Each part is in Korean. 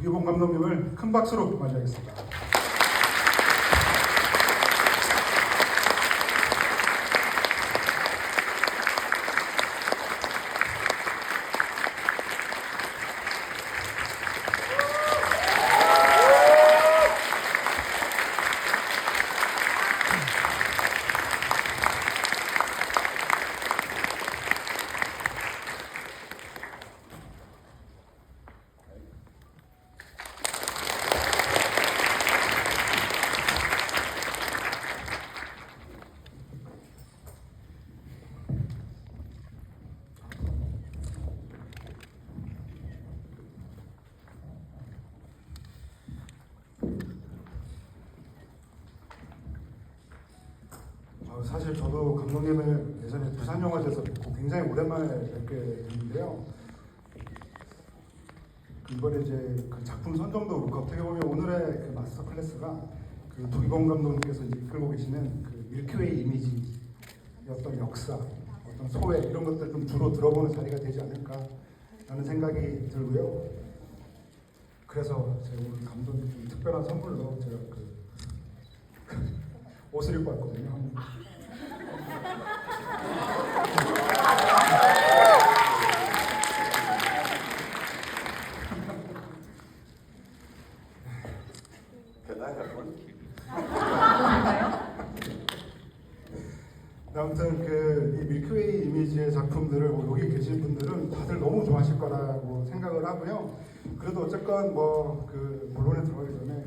두기봉 감독님을 큰 박수로 맞이하겠습니다. 사실 저도 감독님을 예전에 부산영화제에서 뵙고 굉장히 오랜만에 뵙게 됐는데요. 이번에 이제 그 작품 선정도 그렇고 어떻게 보면 오늘의 그 마스터 클래스가 그 두기봉 감독님께서 이끌고 계시는 그 밀키웨이 이미지의 어떤 역사, 어떤 소회 이런 것들 좀 주로 들어보는 자리가 되지 않을까라는 생각이 들고요. 그래서 제가 오늘 감독님 좀 특별한 선물로 제가 그 옷을 입고 왔거든요. 아무튼 이 밀크웨이 이미지의 작품들을 여기 계신 분들은 다들 너무 좋아하실 거라고 생각을 하고요. 그래도 어쨌건 그 본론에 들어가기 전에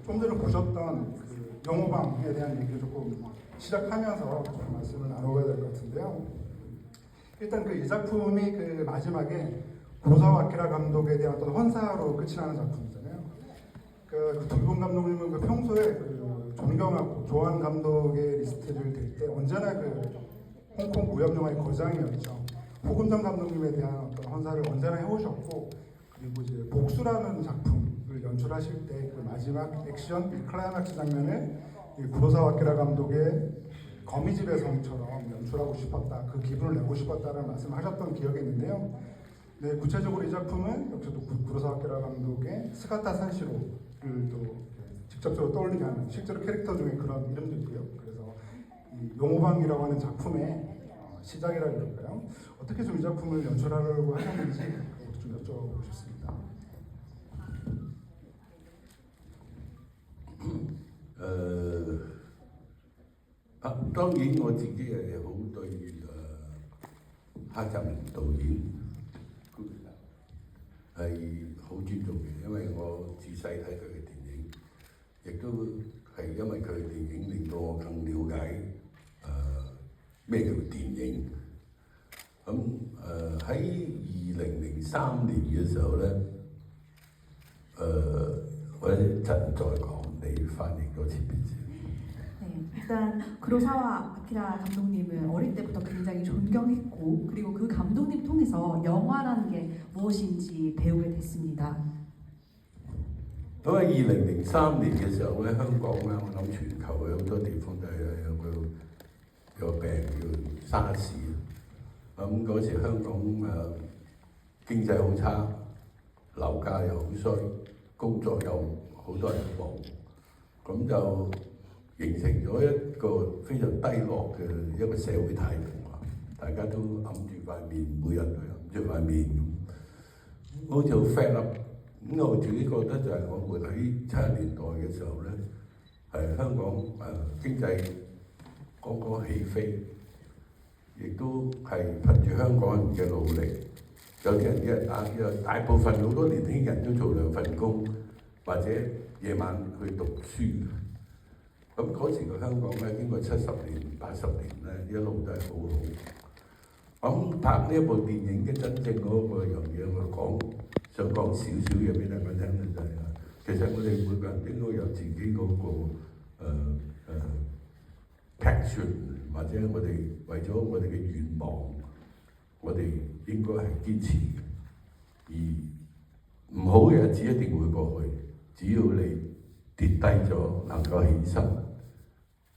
좀 전에 보셨던 그 영호방에 대한 얘기를 조금 시작하면서 좀 말씀을 나눠봐야 될 것 같은데요. 일단 이 작품이 그 마지막에 구로사와 아키라 감독에 대한 어떤 헌사로 끝이 나는 작품이잖아요. 그 두기봉 감독님은 평소에 존경하고 좋아하는 감독의 리스트를 댈 때 언제나 홍콩 무협영화의 거장이었죠. 호금정 감독님에 대한 어떤 헌사를 언제나 해오셨고, 그리고 이제 복수라는 작품을 연출하실 때 그 마지막 액션 클라이막스 장면을 구로사와 아키라 감독의 거미집의 성처럼 연출하고 싶었다, 그 기분을 내고 싶었다라는 말씀을 하셨던 기억이 있는데요. 네, 구체적으로 이 작품은 역시 또 구로사와 아키라 감독의 스가타 산시로를 또 직접적으로 떠올리게 하는 실제로 캐릭터 중에 그런 이름도 있고요. 그래서 이 용호방이라고 하는 작품의 시작이라 그럴까요? 어떻게 좀 이 작품을 연출하려고 하셨는지 그것도 좀 여쭤보고 싶습니다. 當然我自己係好對黑澤明導演係好尊重嘅，因為我自細睇佢嘅電影，亦都係因為佢嘅電影令到我更了解咩叫電影。咁喺2003年嘅時候咧，我一陣再講，你翻譯多次俾先。 네, 일단 구로사와 아키라 감독님을 어릴 때부터 굉장히 존경했고, 그리고 그 감독님 통해서 영화라는 게 무엇인지 배우게 됐습니다. 咁喺2003年嘅時候咧，香港咧，我諗全球嘅好多地方都係有個病叫沙士。咁嗰時香港經濟好差，樓價又好衰，工作又好多人冇，咁就形成咗一個非常低落嘅一個社會態度啊！大家都揞住塊面，每人都揞住塊面咁，好似好 fed up。咁我自己覺得就係我活喺70年代嘅時候咧，係香港經濟剛剛起飛，亦都係憑住香港人嘅努力，有啲人大部分好多年輕人都做2份工，或者夜晚去讀書。 咁嗰時嘅香港咧，經過70年、80年咧，一路都係好好。咁拍呢一部電影嘅真正嗰個樣嘢，我想講少少嘢俾大家聽咧，就係其實我哋每個人應該有自己嗰個passion， 或者我哋為咗我哋嘅願望，我哋應該係堅持，而唔好嘅日子一定會過去，只要你跌低咗能夠起身，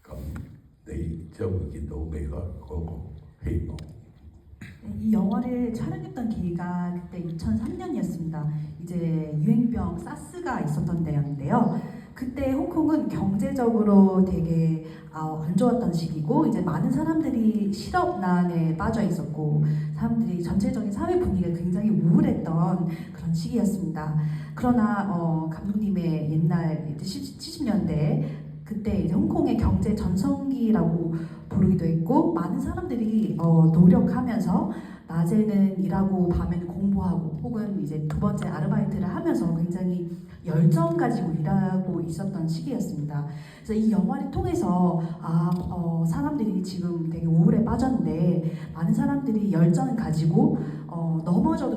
咁你將會見到未來嗰個希望。이 영화를 촬영했던 계기가 그때 2003년이었습니다. 이제 유행병 사스가 있었던 때였는데요. 그때 홍콩은 경제적으로 되게 안 좋았던 시기고 이제 많은 사람들이 실업난에 빠져 있었고 사람들이 전체적인 사회 분위기가 굉장히 우울했던 그런 시기였습니다. 그러나 감독님의 옛날 70년대 그때 이제 홍콩의 경제 전성기라고 부르기도 했고 많은 사람들이 노력하면서 낮에는 일하고 밤에는 공부하고 혹은 이제 두 번째 아르바이트를 하면서 굉장히 열정 가지고 일하고 있었던 시기였습니다. 그래서 이 영화를 통해서 사람들이 지금 되게 우울에 빠졌는데 많은 사람들이 열정을 가지고 넘어져도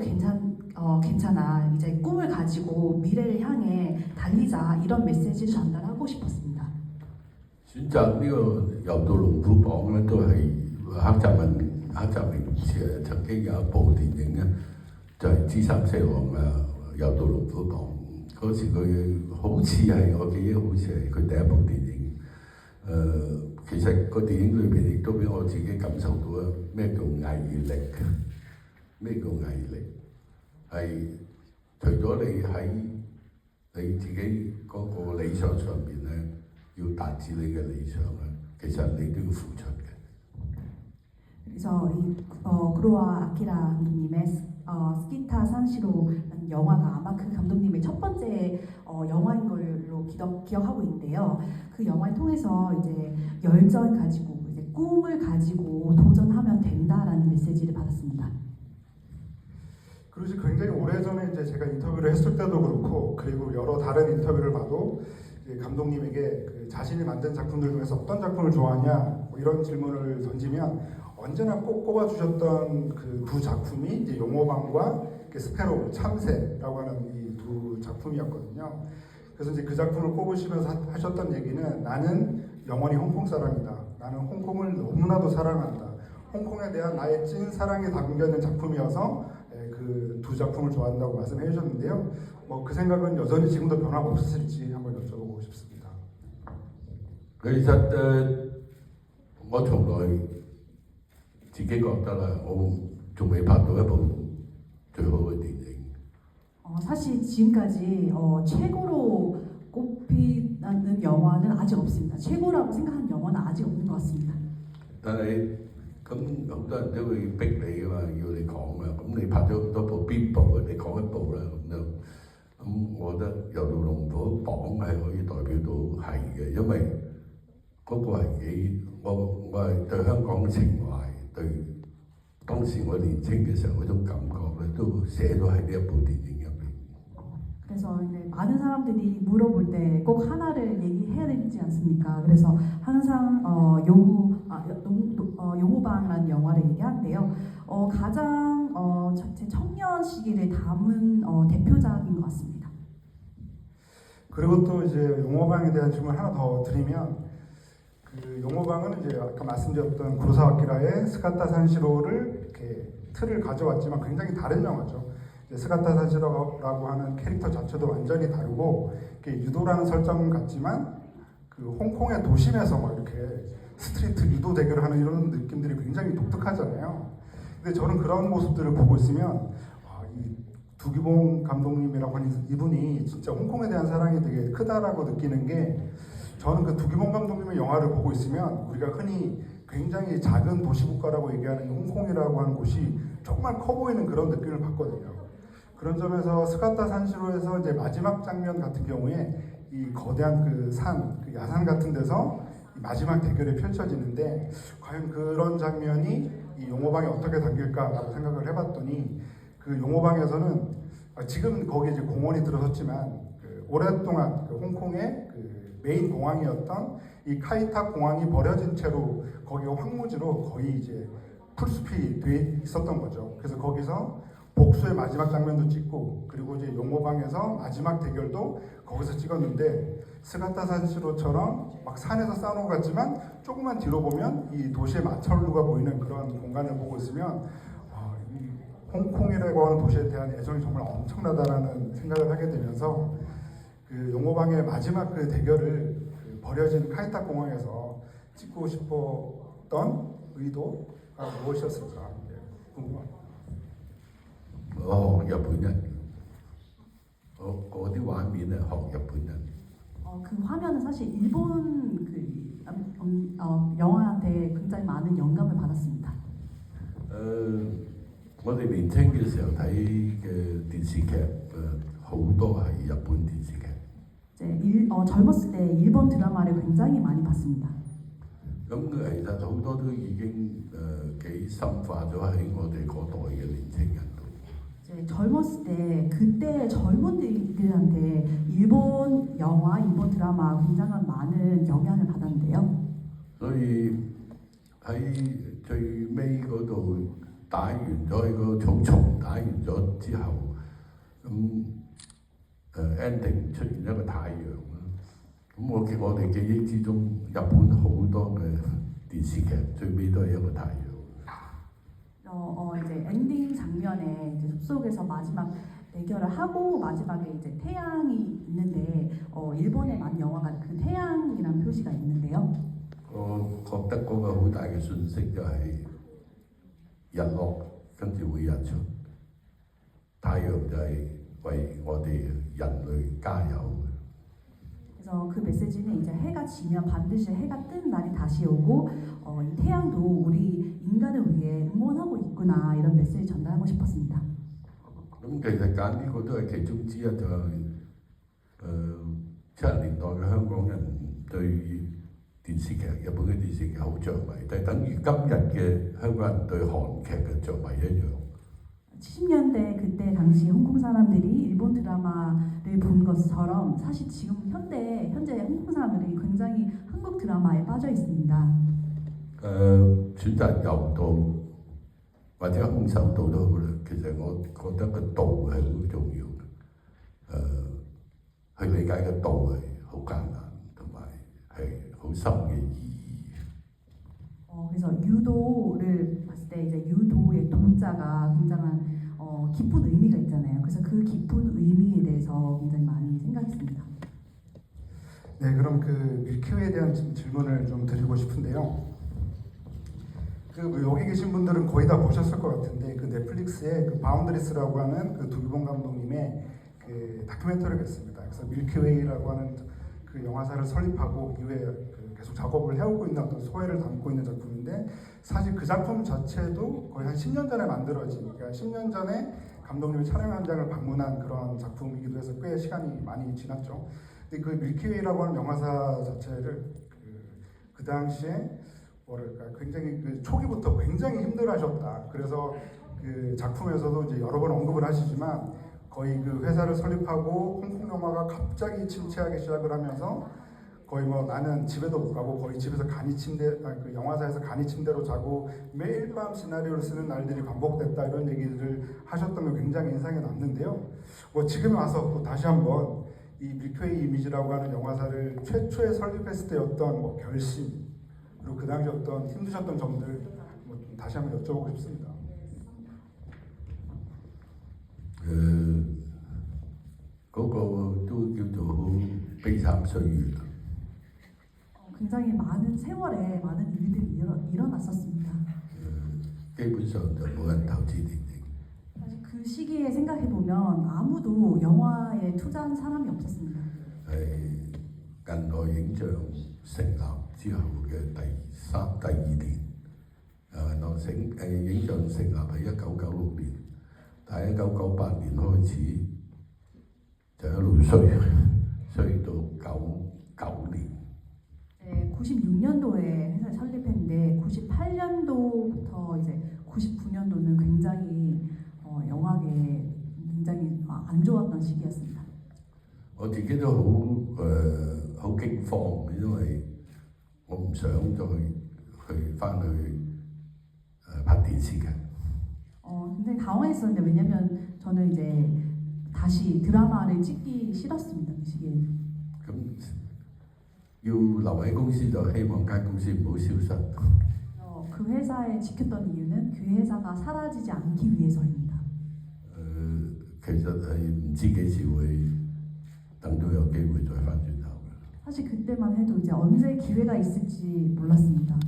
괜찮아 이제 꿈을 가지고 미래를 향해 달리자 이런 메시지를 전달하고 싶었습니다. 選擇呢個遊到龍虎榜咧，都係黑澤明曾經有一部電影咧，就係《姿三四郎》啊，遊到龍虎榜。嗰時佢好似係我記憶，好似係佢第一部電影。其實個電影裏邊亦都俾我自己感受到啊，咩叫毅力？咩叫毅力？係除咗你喺你自己嗰個理想上面咧。 要達至你嘅理想啊，其實你都要付出嘅。 그래서 이 구로와 아키라 감독님의 스키타 산시로라는 영화가 아마 그 감독님의 첫 번째 영화인 걸로 기억하고 있는데요. 그 영화를 통해서 이제 열정 가지고 이제 꿈을 가지고 도전하면 된다라는 메시지를 받았습니다. 그리고 굉장히 오래전에 이제 제가 인터뷰를 했을 때도 그렇고 그리고 여러 다른 인터뷰를 봐도 감독님에게 그 자신이 만든 작품들 중에서 어떤 작품을 좋아하냐 뭐 이런 질문을 던지면 언제나 꼭 꼽아주셨던 그 두 작품이 이제 용호방과 스페로우 참새라고 하는 이 두 작품이었거든요. 그래서 이제 그 작품을 꼽으시면서 하셨던 얘기는 나는 영원히 홍콩 사람이다. 나는 홍콩을 너무나도 사랑한다. 홍콩에 대한 나의 찐 사랑이 담겨 있는 작품이어서 그 두 작품을 좋아한다고 말씀해 주셨는데요. 뭐 그 생각은 여전히 지금도 변화가 없으실지 한번 여쭤보고 싶습니다. 其實我從來自己覺得啦，我仲未拍到一部最好嘅電影。 사실 지금까지 최고로 꼽히는 영화는 아직 없습니다. 최고라고 생각하는 영화는 아직 없는 것 같습니다. 但係咁好多人都會逼你啊嘛，要你講啊，咁你拍咗咁多部邊部啊？你講一部啦咁樣。咁我覺得遊到龍虎榜係可以代表到係嘅，因為嗰個係我係對香港嘅情懷，對當時我年青嘅時候嗰種感覺咧，都寫咗喺呢一部電影入邊。 그래서 많은 사람들이 물어볼 때 꼭 하나를 얘기해야 되지 않습니까? 그래서 항상 용호방이라는 영화를 얘기하는데요. 가장 제 청년 시기를 담은 대표작인 것 같습니다. 그리고 또 이제 용호방에 대한 질문 하나 더 드리면 그 용호방은 이제 아까 말씀드렸던 구로사와 아키라의 스카타 산시로를 이렇게 틀을 가져왔지만 굉장히 다른 영화죠. 스가타 산시로라고 하는 캐릭터 자체도 완전히 다르고 유도라는 설정 같지만 그 홍콩의 도심에서 막 이렇게 스트리트 유도 대결을 하는 이런 느낌들이 굉장히 독특하잖아요. 근데 저는 그런 모습들을 보고 있으면 이 두기봉 감독님이라고 하는 이분이 진짜 홍콩에 대한 사랑이 되게 크다라고 느끼는 게 저는 그 두기봉 감독님의 영화를 보고 있으면 우리가 흔히 굉장히 작은 도시국가라고 얘기하는 홍콩이라고 하는 곳이 정말 커 보이는 그런 느낌을 받거든요. 그런 점에서 스가타 산시로에서 이제 마지막 장면 같은 경우에 이 거대한 그 산, 그 야산 같은 데서 마지막 대결이 펼쳐지는데 과연 그런 장면이 이 용호방에 어떻게 담길까라고 생각을 해봤더니 그 용호방에서는 지금 거기 이제 공원이 들어섰지만 그 오랫동안 그 홍콩의 그 메인 공항이었던 이 카이탁 공항이 버려진 채로 거기가 황무지로 거의 이제 풀숲이 돼 있었던 거죠. 그래서 거기서 복수의 마지막 장면도 찍고 그리고 이제 용호방에서 마지막 대결도 거기서 찍었는데 스가타 산시로처럼 막 산에서 싸우는 것 같지만 조금만 뒤로 보면 이 도시의 마찰루가 보이는 그런 공간을 보고 있으면 이 홍콩이라고 하는 도시에 대한 애정이 정말 엄청나다라는 생각을 하게 되면서 그 용호방의 마지막 그 대결을 그 버려진 카이탁 공항에서 찍고 싶었던 의도가 무엇이었을까 궁금합니다. 我學日本人，嗰啲畫面係學日本人。 그 화면은 사실 일본 영화한테 굉장히 많은 영감을 받았습니다. 我哋年青嘅時候睇嘅電視劇，好多係日本電視劇。 젊었을 때 일본 드라마를 굉장히 많이 봤습니다. 咁其實好多都已經幾深化咗喺我哋嗰代嘅年青人度。 젊었을 때 그때 젊은이들한테 일본 영화, 일본 드라마 굉장한 많은 영향을 받았는데요. 所以喺最尾嗰度打完咗喺個草叢打完咗之後，咁ending 出現一個太陽啦。咁我哋記憶之中，日本好多嘅電視劇最尾都係一個太陽。 이제 엔딩 장면에 이제 숲속에서 마지막 대결을 하고 마지막에 이제 태양이 있는데 일본의 많은 영화가 그 태양이라는 표시가 있는데요. 我覺得嗰個好大嘅訊息就係日落跟住會日出，太陽就係為我哋人類加油。 그래서 그 메시지는 이제 해가 지면 반드시 해가 뜬 날이 다시 오고 이 태양도 우리 인간을 위해 응원하고 있구나 이런 메시지 전달하고 싶었습니다. 咁其實揀呢個都係其中之一，就係70年代嘅香港人對電視劇、日本嘅電視劇好着迷，就係等於今日嘅香港人對韓劇嘅着迷一樣。 70년대 그때 당시 홍콩 사람들이 일본 드라마를 본 것처럼 사실 지금 현재 홍콩 사람들이 굉장히 한국 드라마에 빠져 있습니다. 選擇柔道或者空手道都好啦，其實我覺得個道係好重要嘅。去理解個道係好艱難，同埋係好深嘅意義。 그래서 유도를 봤을 때 이제 유도의 도자가 굉장한 깊은 의미가 있잖아요. 그래서 그 깊은 의미에 대해서 굉장히 많이 생각했습니다. 네, 그럼 그 밀키웨이에 대한 질문을 좀 드리고 싶은데요. 그 여기 계신 분들은 거의 다 보셨을 것 같은데 그 넷플릭스에 그 바운드리스라고 하는 그 두기봉 감독님의 그 다큐멘터리가 있습니다. 그래서 밀키웨이라고 하는 그 영화사를 설립하고 이후에 그 계속 작업을 해오고 있는 어떤 소회를 담고 있는 작품인데 사실 그 작품 자체도 거의 한 10년 전에 만들어진, 그러니까 10년 전에 감독님이 촬영 현장을 방문한 그런 작품이기도 해서 꽤 시간이 많이 지났죠. 근데 그 밀키웨이라고 하는 영화사 자체를 그 당시에 뭐랄까 굉장히 그 초기부터 굉장히 힘들어하셨다. 그래서 그 작품에서도 이제 여러 번 언급을 하시지만 거의 그 회사를 설립하고 홍콩 영화가 갑자기 침체하기 시작을 하면서 거의 뭐 나는 집에도 못 가고 거의 집에서 그 영화사에서 간이 침대로 자고 매일 밤 시나리오를 쓰는 날들이 반복됐다 이런 얘기들을 하셨던 게 굉장히 인상에 남는데요. 뭐 지금에 와서 또 다시 한번 이 밀키웨이 이미지라고 하는 영화사를 최초에 설립했을 때 어떤 뭐 결심 그리고 그 당시 어떤 힘드셨던 점들 뭐 다시 한번 여쭤보고 싶습니다. 嗰個都叫做好悲慘歲月。 굉장히 많은 세월에 많은 일들이 일어났었습니다. 基本上就冇人投資電影。 사실 그 시기에 생각해 보면 아무도 영화에 투자한 사람이 없었습니다. 係近代影像成立之後嘅第二年，影像成立係1996年，但係1998年開始就一路衰到99年。 96년도에 회사를 설립했는데 98년도부터 이제 99년도는 굉장히 영화계에 굉장히 안 좋았던 시기였습니다. 我自己都好驚慌，因為我唔想再翻去拍電視劇。 굉장히 당황했었는데 왜냐면 저는 이제 다시 드라마를 찍기 싫었습니다. 그 시기에. 咁要留喺公司就希望間公司唔好消失。 그 회사에 지켰던 이유는 그 회사가 사라지지 않기 위해서입니다. 其實係唔知幾時會等到有機會再翻轉頭嘅。 사실 그때만 해도 이제 언제 기회가 있을지 몰랐습니다.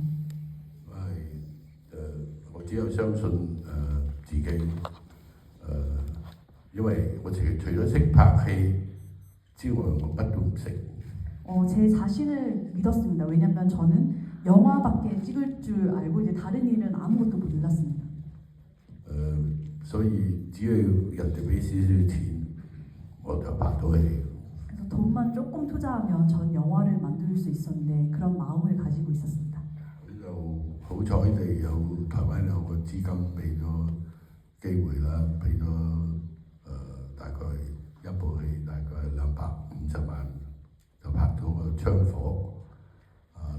我只有相信自己因為我自己除咗識拍戲之外，我乜都唔識。 제 자신을 믿었습니다. 왜냐하면 저는 영화밖에 찍을 줄 알고 이제 다른 일은 아무것도 몰랐습니다. 所以只要人哋俾少少錢，我就拍到戲。 그래서 돈만 조금 투자하면 전 영화를 만들 수 있었는데 그런 마음을 가지고 있었습니다. 就好彩地有台灣有個資金俾咗機會啦，俾咗大概一部戲大概250萬，就拍咗個槍火。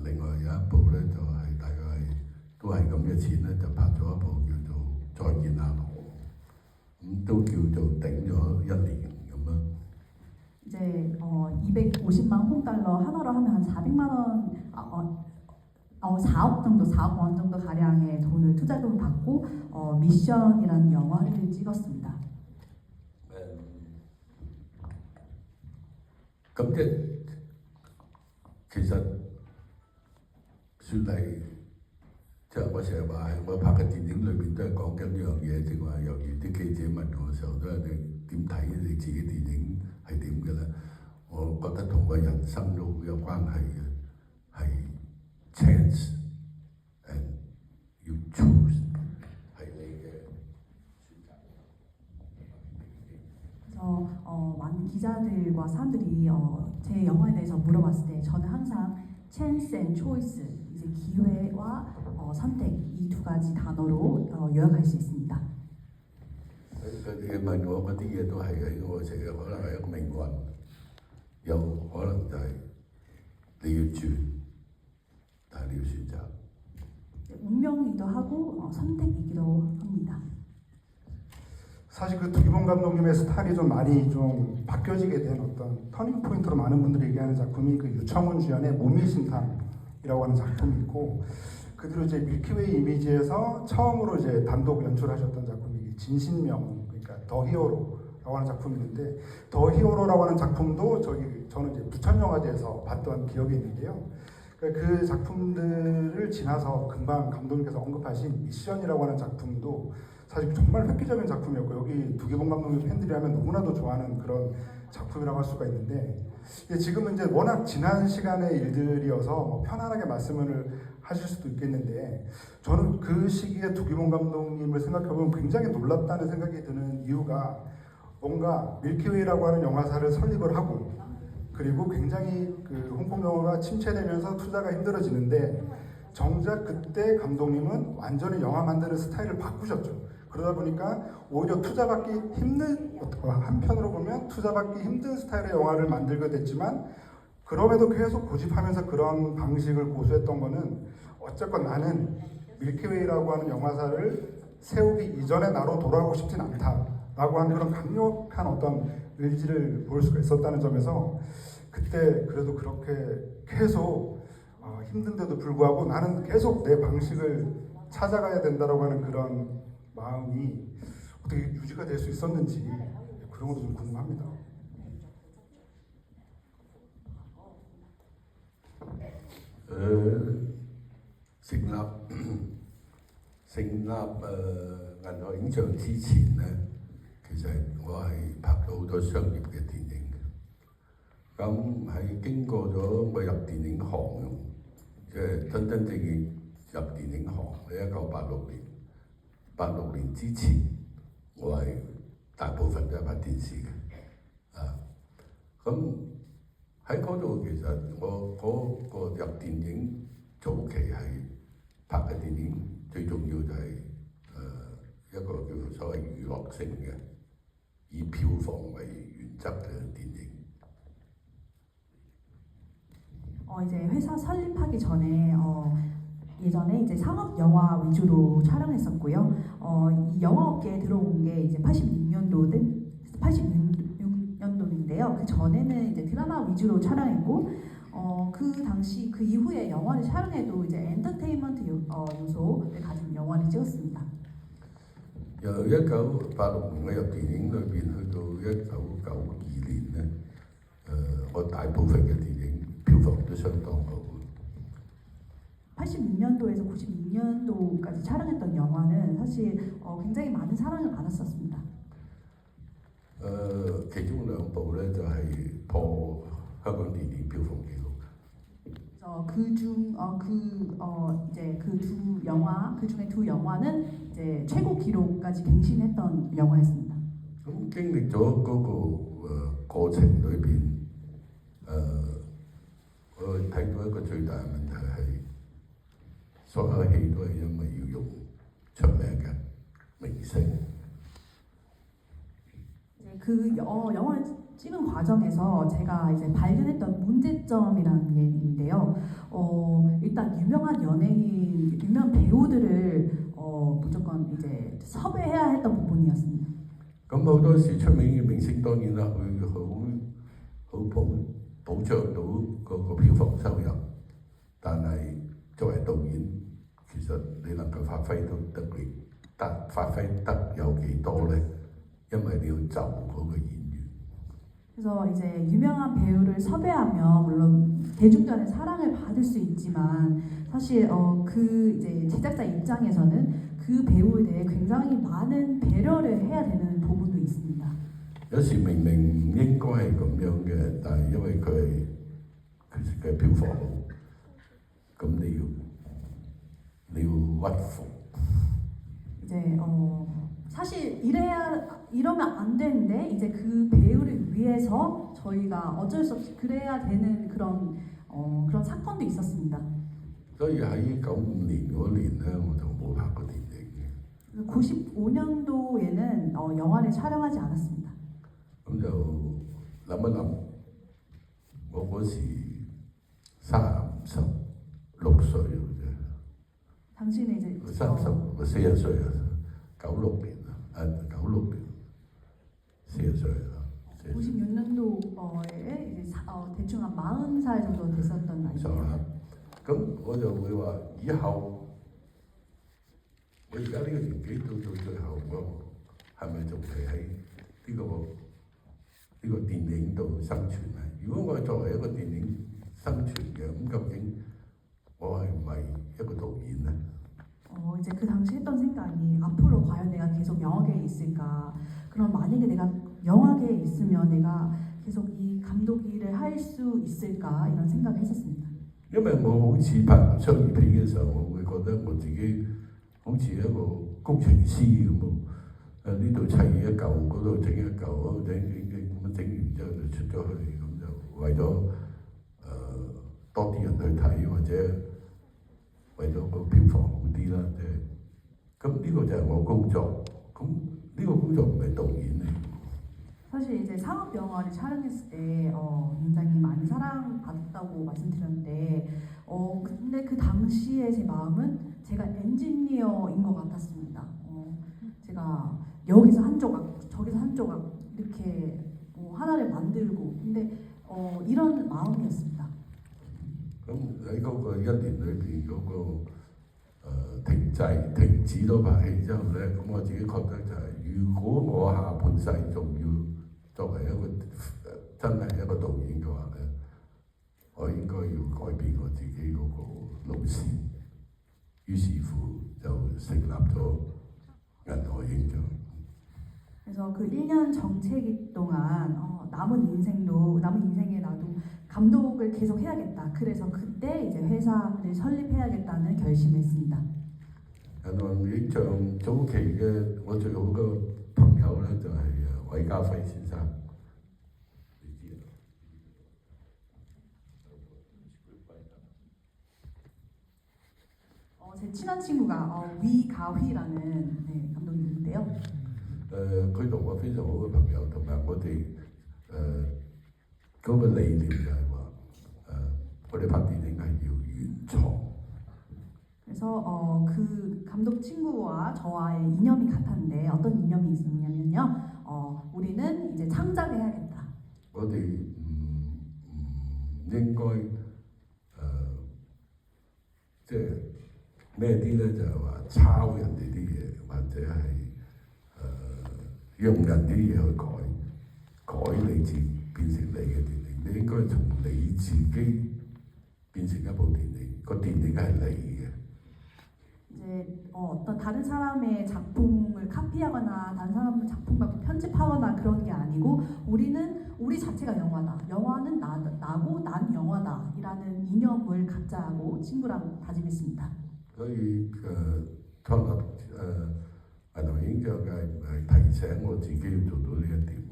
另外有一部咧就係大概都係咁嘅錢咧，就拍咗一部叫做《再見阿婆》，咁都叫做頂咗1年咁樣。 이제 250만 홍달러 하나로 하면 한 400만 원, 4억 정도, 4억 원 정도 가량의 돈을 투자금 받고 미션이라는 영화를 찍었습니다. 咁其實算係即係我成日話我拍嘅電影裏邊都係講緊呢樣嘢，正話由於啲記者問我嘅時候都係你點睇你自己電影係點嘅咧？我覺得同我人生都好有關係嘅，係 chance and you choose 係你嘅選擇。 그래서 많은 기자들과 사람들이 제 영화에 대해서 물어봤을 때 저는 항상 chance and choice, 이제 기회와 선택 이 두 가지 단어로 요약할 수 있습니다. 佢問我嗰啲嘢都係嘅，我成日可能係一個命運，有可能就係你要轉，但係你要選擇。 운명이기도 하고 선택이기도 합니다. 사실 그 두기봉 감독님의 스타일이 좀 많이 좀 바뀌어지게 된 어떤 터닝 포인트로 많은 분들이 얘기하는 작품이 그 유청훈 주연의 무미심탄이라고 하는 작품이 있고, 그 뒤로 이제 밀키웨이 이미지에서 처음으로 이제 단독 연출하셨던 작품이 진신명, 그러니까 더 히어로라고 하는 작품이 있는데, 더 히어로라고 하는 작품도 저는 이제 부천영화제에서 봤던 기억이 있는데요. 그 작품들을 지나서 금방 감독님께서 언급하신 미션이라고 하는 작품도 사실 정말 획기적인 작품이었고, 여기 두기봉 감독님 팬들이라면 너무나도 좋아하는 그런 작품이라고 할 수가 있는데, 지금은 이제 워낙 지난 시간의 일들이어서 뭐 편안하게 말씀을 하실 수도 있겠는데, 저는 그 시기에 두기봉 감독님을 생각해보면 굉장히 놀랍다는 생각이 드는 이유가, 뭔가 밀키웨이라고 하는 영화사를 설립을 하고, 그리고 굉장히 그 홍콩 영화가 침체되면서 투자가 힘들어지는데, 정작 그때 감독님은 완전히 영화 만드는 스타일을 바꾸셨죠. 그러다 보니까 오히려 투자받기 힘든, 한편으로 보면 투자받기 힘든 스타일의 영화를 만들게 됐지만, 그럼에도 계속 고집하면서 그런 방식을 고수했던 거는 어쨌건 나는 밀키웨이라고 하는 영화사를 세우기 이전에 나로 돌아가고 싶진 않다라고 하는 그런 강력한 어떤 의지를 볼 수가 있었다는 점에서, 그때 그래도 그렇게 계속 힘든데도 불구하고 나는 계속 내 방식을 찾아가야 된다라고 하는 그런 마음이 어떻게 유지가 될 수 있었는지, 그런 것도 좀 궁금합니다.成立銀河影像之前咧，其實我係拍咗好多商業嘅電影嘅。咁喺經過咗我入電影行，即係真正入電影行喺1986年。86年之前，我係大部分都係拍電視嘅。咁喺嗰度其實我嗰個入電影早期係拍嘅電影，最重要就係一個叫做所謂娛樂性嘅，以票房為原則嘅電影。 이제 회사 설립하기 전에 예전에 이제 상업 영화 위주로 촬영했었고요. 이 영화업계에 들어온 게 이제 86년도인데요. 그 전에는 이제 드라마 위주로 촬영했고, 그 당시 그 이후에 영화를 촬영해도 이제 엔터테인먼트 요소를 가진 영화를 찍었습니다. 由1986年我入電影裏邊去到1992年咧，我大部分嘅電影票房都相當好。 86년도에서 96년도까지 촬영했던 영화는 사실 굉장히 많은 사랑을 받았었습니다. 其中兩部咧就係、破香港電影票房紀錄。 그래서 이제 그 두 영화 그 중에 두 영화는 이제 최고 기록까지 갱신했던 영화였습니다. 咁經歷咗嗰、過程裏邊，我睇到一個最大嘅問題係，所有戲都係因為要用出名嘅明星。 그 영화를 찍은 과정에서 제가 이제 발견했던 문제점이라는 게 있는데요. 일단 유명한 연예인, 유명한 배우들을 무조건 이제 섭외해야 했던 부분이었습니다. 咁好多時出名嘅明星當然啦，佢好保障到嗰個票房收入，但係作為導演，其實你能夠發揮得有幾多呢？因為你要就嗰個演員。 그래서 이제 유명한 배우를 섭외하면 물론 대중들의 사랑을 받을 수 있지만 사실 그 이제 제작자 입장에서는 그 배우에 대해 굉장히 많은 배려를 해야 되는 부분도 있습니다. 有時明明唔應該係咁樣嘅，但係因為佢嘅票房好，咁你要屈服。 이제 사실 이러면 안 되는데 이제 그 배우를 위해서 저희가 어쩔 수 없이 그래야 되는 그런 사건도 있었습니다. 所以喺95年嗰年咧，我就冇拍過電影嘅。 95년도에는 영화를 촬영하지 않았습니다. 咁就諗一諗，我嗰時36歲嘅啫。 당신은 이제 40歲啊，96年啊，96年40歲啊。 96년도에 이제 대충 한 40살 정도 됐었던 나이입니다. 咁我就會話，以後我而家呢個年紀到最後，我係咪仲係喺呢個電影度生存啊？如果我係作為一個電影生存嘅，咁究竟我係唔係一個導演呢？ 이제 그 당시 했던 생각이 앞으로 과연 내가 계속 영화계에 있을까? 그럼 만약에 내가 영화계에 있으면 내가 계속 이 감독 일을 할 수 있을까? 이런 생각을 했었습니다. 因為我好似拍商業片嘅時候，我會覺得我自己好似一個工程師咁喎。呢度砌一嚿，嗰度整一嚿，嗰度整咁整完之後就出咗去，咁就為咗多啲人去睇，或者為咗個票房好啲啦，即係咁呢個就係我工作。咁呢個工作唔係導演嚟。 사실 이제 상업 영화를 촬영했을 때 굉장히 많이 사랑받았다고 말씀드렸는데 근데 그 당시에 제 마음은 제가 엔지니어인 것 같았습니다. 제가 여기서 한 조각 저기서 한 조각 이렇게 하나를 만들고 근데 이런 마음이었습니다. 咁喺嗰個1年裏邊嗰個停止咗拍戲之後咧，咁我自己覺得就係、如果我下半世仲要作為一個真係一個導演嘅話咧，我應該要改變我自己嗰個路線。於是乎就成立咗銀河影像。 그래서 그 1년 정체기 동안 남은 인생에 나도 감독을 계속 해야겠다. 그래서 그때 이제 회사를 설립해야겠다는 결심했습니다. 銀河影像早期嘅我最好嘅朋友咧就係韋家輝先生，你知啦。제 친한 친구가 위가휘라는 감독님인데요. 佢同我非常好嘅朋友，同埋我哋嗰個理念就係話我哋拍電影係要原創。 그래서 그 감독 친구와 저와의 이념이 같았는데 어떤 이념이 있었냐면요. 우리는 이제 창작해야겠다. 我哋唔應該即係咩啲咧，就係話抄人哋啲嘢，或者係用人啲嘢去改你自變成你嘅電影。你應該從你自己變成一部電影，個電影係你嘅。 이제 어떤 다른 사람의 작품을 카피하거나 다른 사람의 작품 갖고 편집하거나 그런 게 아니고 우리는 우리 자체가 영화다. 영화는 나고 난 영화다이라는 이념을 갖자고 친구랑 다짐했습니다. 所以創立銀河影像係提醒我自己要做到呢一點。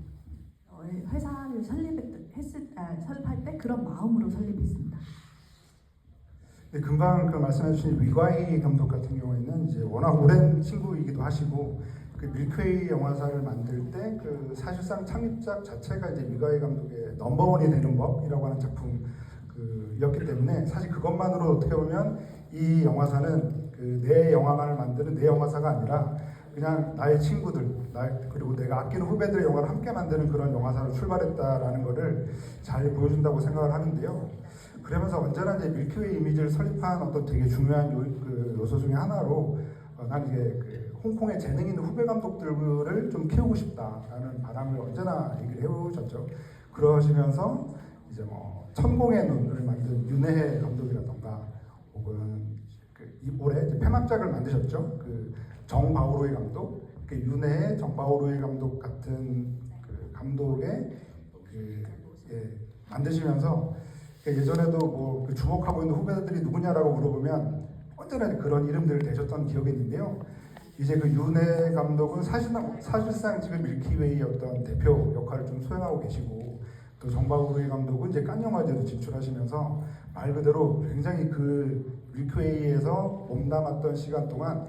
회사를 설립할 때 그런 마음으로 설립했습니다. 네, 금방 그 말씀해주신 위과이 감독 같은 경우에는 이제 워낙 오랜 친구이기도 하시고 그 밀크웨이 영화사를 만들 때 그 사실상 창립작 자체가 이제 위과이 감독의 넘버원이 되는 법이라고 하는 작품 였기 때문에 사실 그것만으로 어떻게 보면 이 영화사는 그 내 영화만을 만드는 내 영화사가 아니라 그냥 나의 친구들, 그리고 내가 아끼는 후배들의 영화를 함께 만드는 그런 영화사로 출발했다라는 것을 잘 보여준다고 생각을 하는데요. 그러면서 언제나 이제 밀크웨이 이미지를 설립한 어떤 되게 중요한 요소 중에 하나로 난 이게 그 홍콩의 재능 있는 후배 감독들을 좀 키우고 싶다라는 바람을 언제나 얘기를 해오셨죠. 그러시면서 이제 뭐 천공의 눈을 만든 윤혜혜 감독이라던가 혹은 올해 이제 폐막작을 만드셨죠. 그 정바오로이 감독, 그 윤혜의 정바오로이 감독 같은 그 감독의 만드시면서 예전에도 뭐그 주목하고 있는 후배들이 누구냐라고 물어보면 언제나 그런 이름들을 대셨던 기억이 있는데요. 이제 그 윤혜 감독은 사실상 지금 밀키웨이의 어떤 대표 역할을 좀 수행하고 계시고 또 정바오로이 감독은 이제 칸 영화제도 진출하시면서 말 그대로 굉장히 그 밀키웨이에서 몸담았던 시간 동안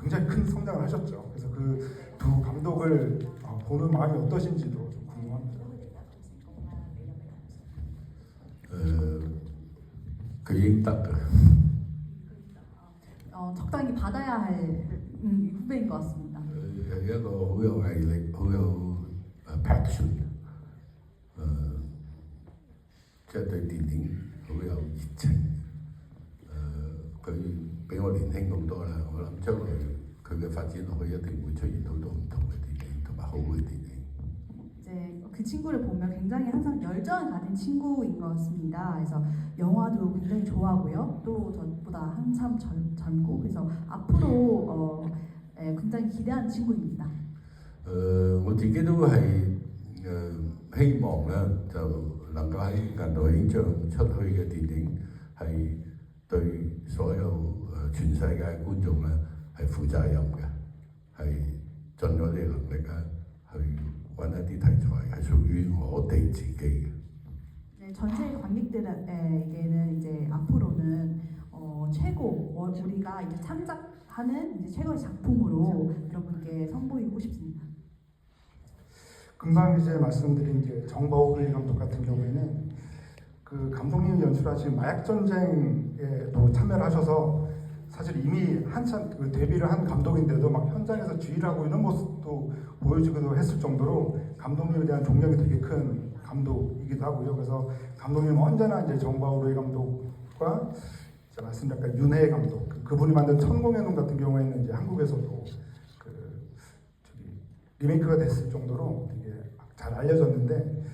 굉장히 큰 성장을 하셨죠. 그래서 그 두 감독을 보는 마음이 어떠신지도 좀 궁금합니다.佢應得嘅。 적당히 받아야 할 후배인 것 같습니다. 係一個好有毅力、好有passion， 即係對電影好有熱情。佢比我年輕好多啦，我諗將來佢嘅發展落去一定會出現好多唔同嘅電影同埋好嘅電影。 이제 그 친구를 보면 굉장히 항상 열정을 가진 친구인 것 같습니다. 그래서 영화도 굉장히 좋아하고요. 또 저보다 한참 젊고 그래서 앞으로 굉장히 기대하는 친구입니다. 我自己都係希望咧，就能夠喺銀河影像出去嘅電影係對所有全世界嘅觀眾咧係負責任嘅，係盡我哋能力咧去揾一啲題材係屬於我哋自己嘅。 네, 전 세계 관객들에게는 이제 앞으로는 최고 우리가 이제 창작하는 이제 최고의 작품으로 여러분께 선보이고 싶습니다. 금방 이제 말씀드린 이제 정바오로이 감독 같은 경우에는 그 감독님이 연출하신 마약 전쟁에도 참여를 하셔서 사실 이미 한참 그 데뷔를 한 감독인데도 막 현장에서 지휘를 하고 있는 모습도 보여주기도 했을 정도로 감독님에 대한 존경이 되게 큰 감독이기도 하고요. 그래서 감독님은 언제나 이제 정바오로이 감독과 말씀드린 아까 윤혜 감독 그분이 만든 천공의 눈 같은 경우에는 이제 한국에서도 리메이크가 됐을 정도로 되게 잘 알려졌는데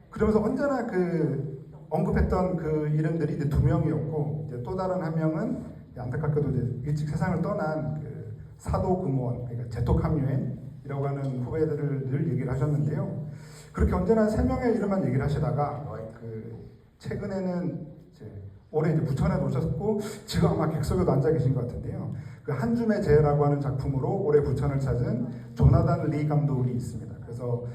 그러면서 언제나 그 언급했던 그 이름들이 이제 두 명이었고 이제 또 다른 한 명은 안타깝게도 이제 일찍 세상을 떠난 그 사도 금원 그러니까 제톡 함유엔이라고 하는 후배들을 늘 얘기를 하셨는데요. 그렇게 언제나 세 명의 이름만 얘기를 하시다가 그 최근에는 이제 올해 이제 부천에 오셨고 지금 아마 객석에도 앉아 계신 것 같은데요. 그 한줌의 재라고 하는 작품으로 올해 부천을 찾은 조나단 리 감독이 있습니다. 그래서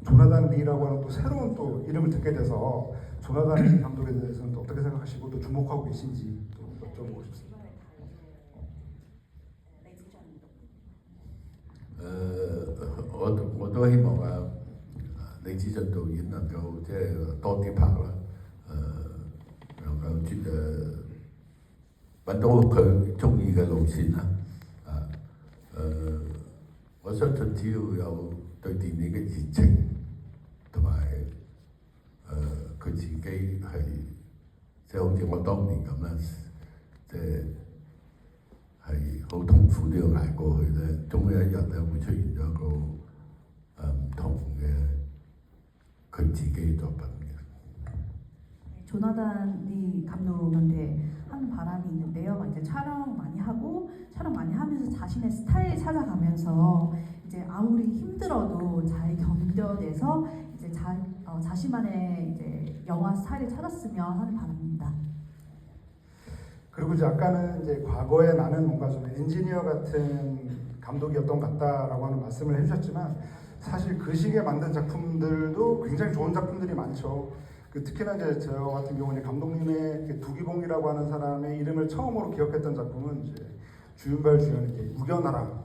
조나단 리라고 하는 또 새로운 또 이름을 듣게 돼서 조나단 리 감독에 대해서는 또 어떻게 생각하시고 또 주목하고 계신지 또 여쭤보고 싶습니다. 我都希望李子俊導演能夠即係多啲拍啦，能夠揾到佢中意嘅路線啦，我相信只要有對電影嘅熱情同埋佢自己係即係好似我當年咁啦，即係係好痛苦都要捱過去咧，總有一日咧會出現咗一個唔同嘅佢自己嘅作品嘅。 조나단 리 감독한테 하는 바람이 있는데요. 이제 촬영 많이 하면서 자신의 스타일 찾아가면서 이제 아무리 힘들어도 잘 견뎌내서 이제 자신만의 이제 영화 스타일을 찾았으면 하는 바람입니다. 그리고 이제 아까는 이제 과거에 나는 뭔가 좀 엔지니어 같은 감독이었던 것 같다라고 하는 말씀을 해주셨지만 사실 그 시기에 만든 작품들도 굉장히 좋은 작품들이 많죠. 특히나 이제 저 같은 경우는 감독님의 두기봉이라고 하는 사람의 이름을 처음으로 기억했던 작품은 이제 주윤발 주연의 이제 우겨나라.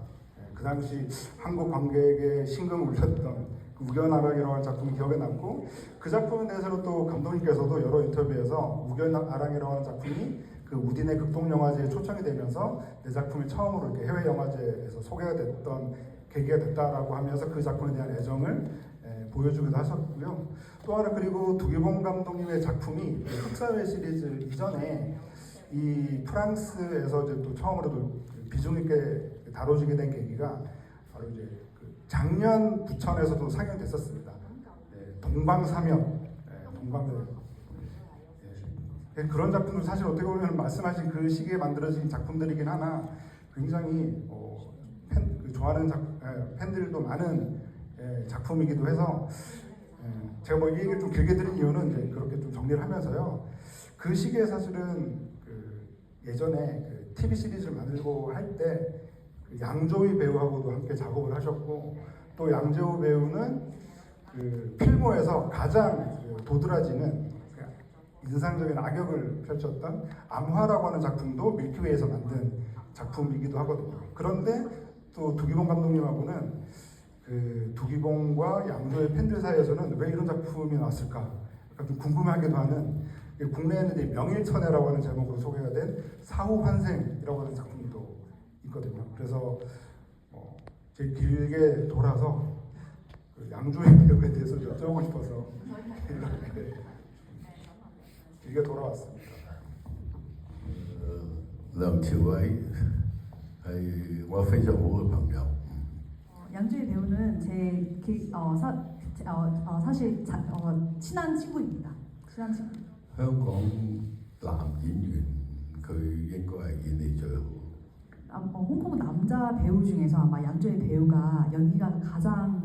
그 당시 한국 관객의 심금을 울렸던 그 우겨나락이라고 하는 작품이 기억에 남고 그 작품에 대해서는 또 감독님께서도 여러 인터뷰에서 우겨나락이라고 하는 작품이 그 우디네 극동영화제에 초청이 되면서 내 작품이 처음으로 이렇게 해외 영화제에서 소개가 됐던 계기가 됐다라고 하면서 그 작품에 대한 애정을 보여주기도 하셨고요. 또 하나 그리고 두기봉 감독님의 작품이 흑사회 시리즈 이전에 이 프랑스에서 이제 또 처음으로 비중 있게 다뤄지게 된 계기가 바로 이제 그 작년 부천에서도 상영됐었습니다. 동방사명, 동방사명. 그런 작품들 사실 어떻게 보면 말씀하신 그 시기에 만들어진 작품들이긴 하나 굉장히 좋아하는 팬들도 많은 작품이기도 해서 제가 뭐 이 얘기를 좀 길게 드린 이유는 이제 그렇게 좀 정리를 하면서요. 그 시기에 사실은 그 예전에 그 TV 시리즈를 만들고 할 때 그 양조위 배우하고도 함께 작업을 하셨고 또 양조위 배우는 그 필모에서 가장 도드라지는 인상적인 악역을 펼쳤던 암화라고 하는 작품도 밀키웨이에서 만든 작품이기도 하거든요. 그런데 또 두기봉 감독님하고는 그 두기봉과 양조의 팬들 사이에서는 왜 이런 작품이 나왔을까 좀 궁금하기도 하는 국내에는 명일천해라고 하는 제목으로 소개가 된 사후환생이라고 하는 작품도 있거든요. 그래서 제 길게 돌아서 그 양조의 배우에 대해서 여쭤보고 싶어서 이렇게 길게 돌아왔습니다. Lâm Chiu ấy thì qua phía dầu của朋友 양조의 배우는 사실 친한 친구입니다. 친한 친구. 香港男演員佢應該係演技最好。 홍콩 남자 배우 중에서 아마 양조의 배우가 연기가 가장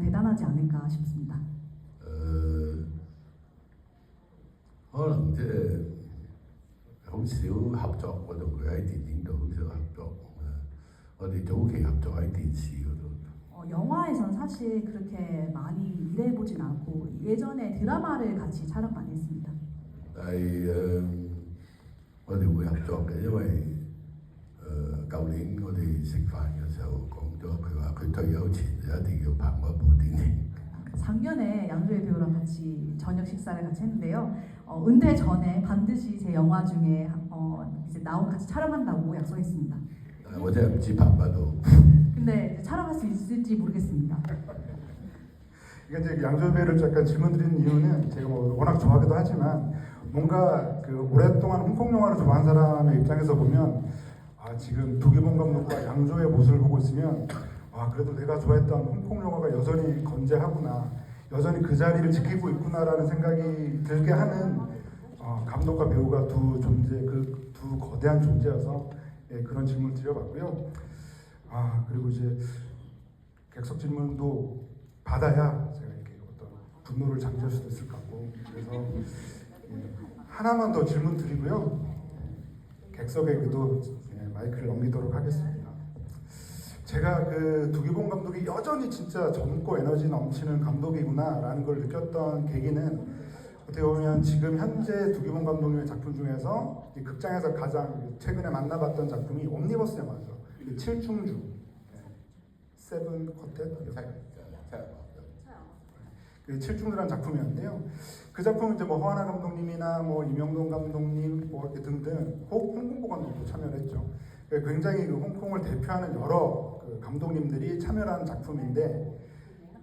대단하지 않을까 싶습니다. 可能即係好少合作，我同佢喺電影度好少合作。我哋早期合作喺電視嗰度。 영화에선 사실 그렇게 많이 일해보진 않고 예전에 드라마를 같이 촬영 많이 했습니다. 但係我哋會合作嘅，因為舊年我哋食飯嘅時候講咗，佢話佢退休前就一定要拍我一部電影。 작년에 양조의 배우랑 같이 저녁 식사를 같이 했는데요. 은퇴 전에 반드시 제 영화 중에 이제 같이 촬영한다고 약속했습니다. 我真係唔知拍唔拍到。 근데 촬영할 수 있을지 모르겠습니다. 이게 이제 양조의 배우를 잠깐 질문드리는 이유는 제가 뭐 워낙 좋아하기도 하지만 뭔가 그 오랫동안 홍콩 영화를 좋아한 사람의 입장에서 보면 지금 두기봉 감독과 양조의 모습을 보고 있으면 그래도 내가 좋아했던 홍콩 영화가 여전히 건재하구나, 여전히 그 자리를 지키고 있구나라는 생각이 들게 하는 감독과 배우가 두 존재, 그 두 거대한 존재여서 그런 질문을 드려봤고요. 그리고 이제 객석 질문도 받아야 제가 이렇게 어떤 분노를 잠재울 수도 있을 것 같고 그래서 하나만 더 질문 드리고요. 객석에게도 마이크를 넘기도록 하겠습니다. 제가 그 두기봉 감독이 여전히 진짜 젊고 에너지 넘치는 감독이구나라는 걸 느꼈던 계기는 어떻게 보면 지금 현재 두기봉 감독님의 작품 중에서 극장에서 가장 최근에 만나봤던 작품이 옴니버스 영화죠. 7충주, 세븐 쿼텟, 그 7충주라는 작품이었는데요. 그 작품은 이제 뭐 허하나 감독님이나 뭐 임영동 감독님 뭐 등등 홍콩보 감독도 참여를 했죠. 굉장히 그 홍콩을 대표하는 여러 그 감독님들이 참여한 작품인데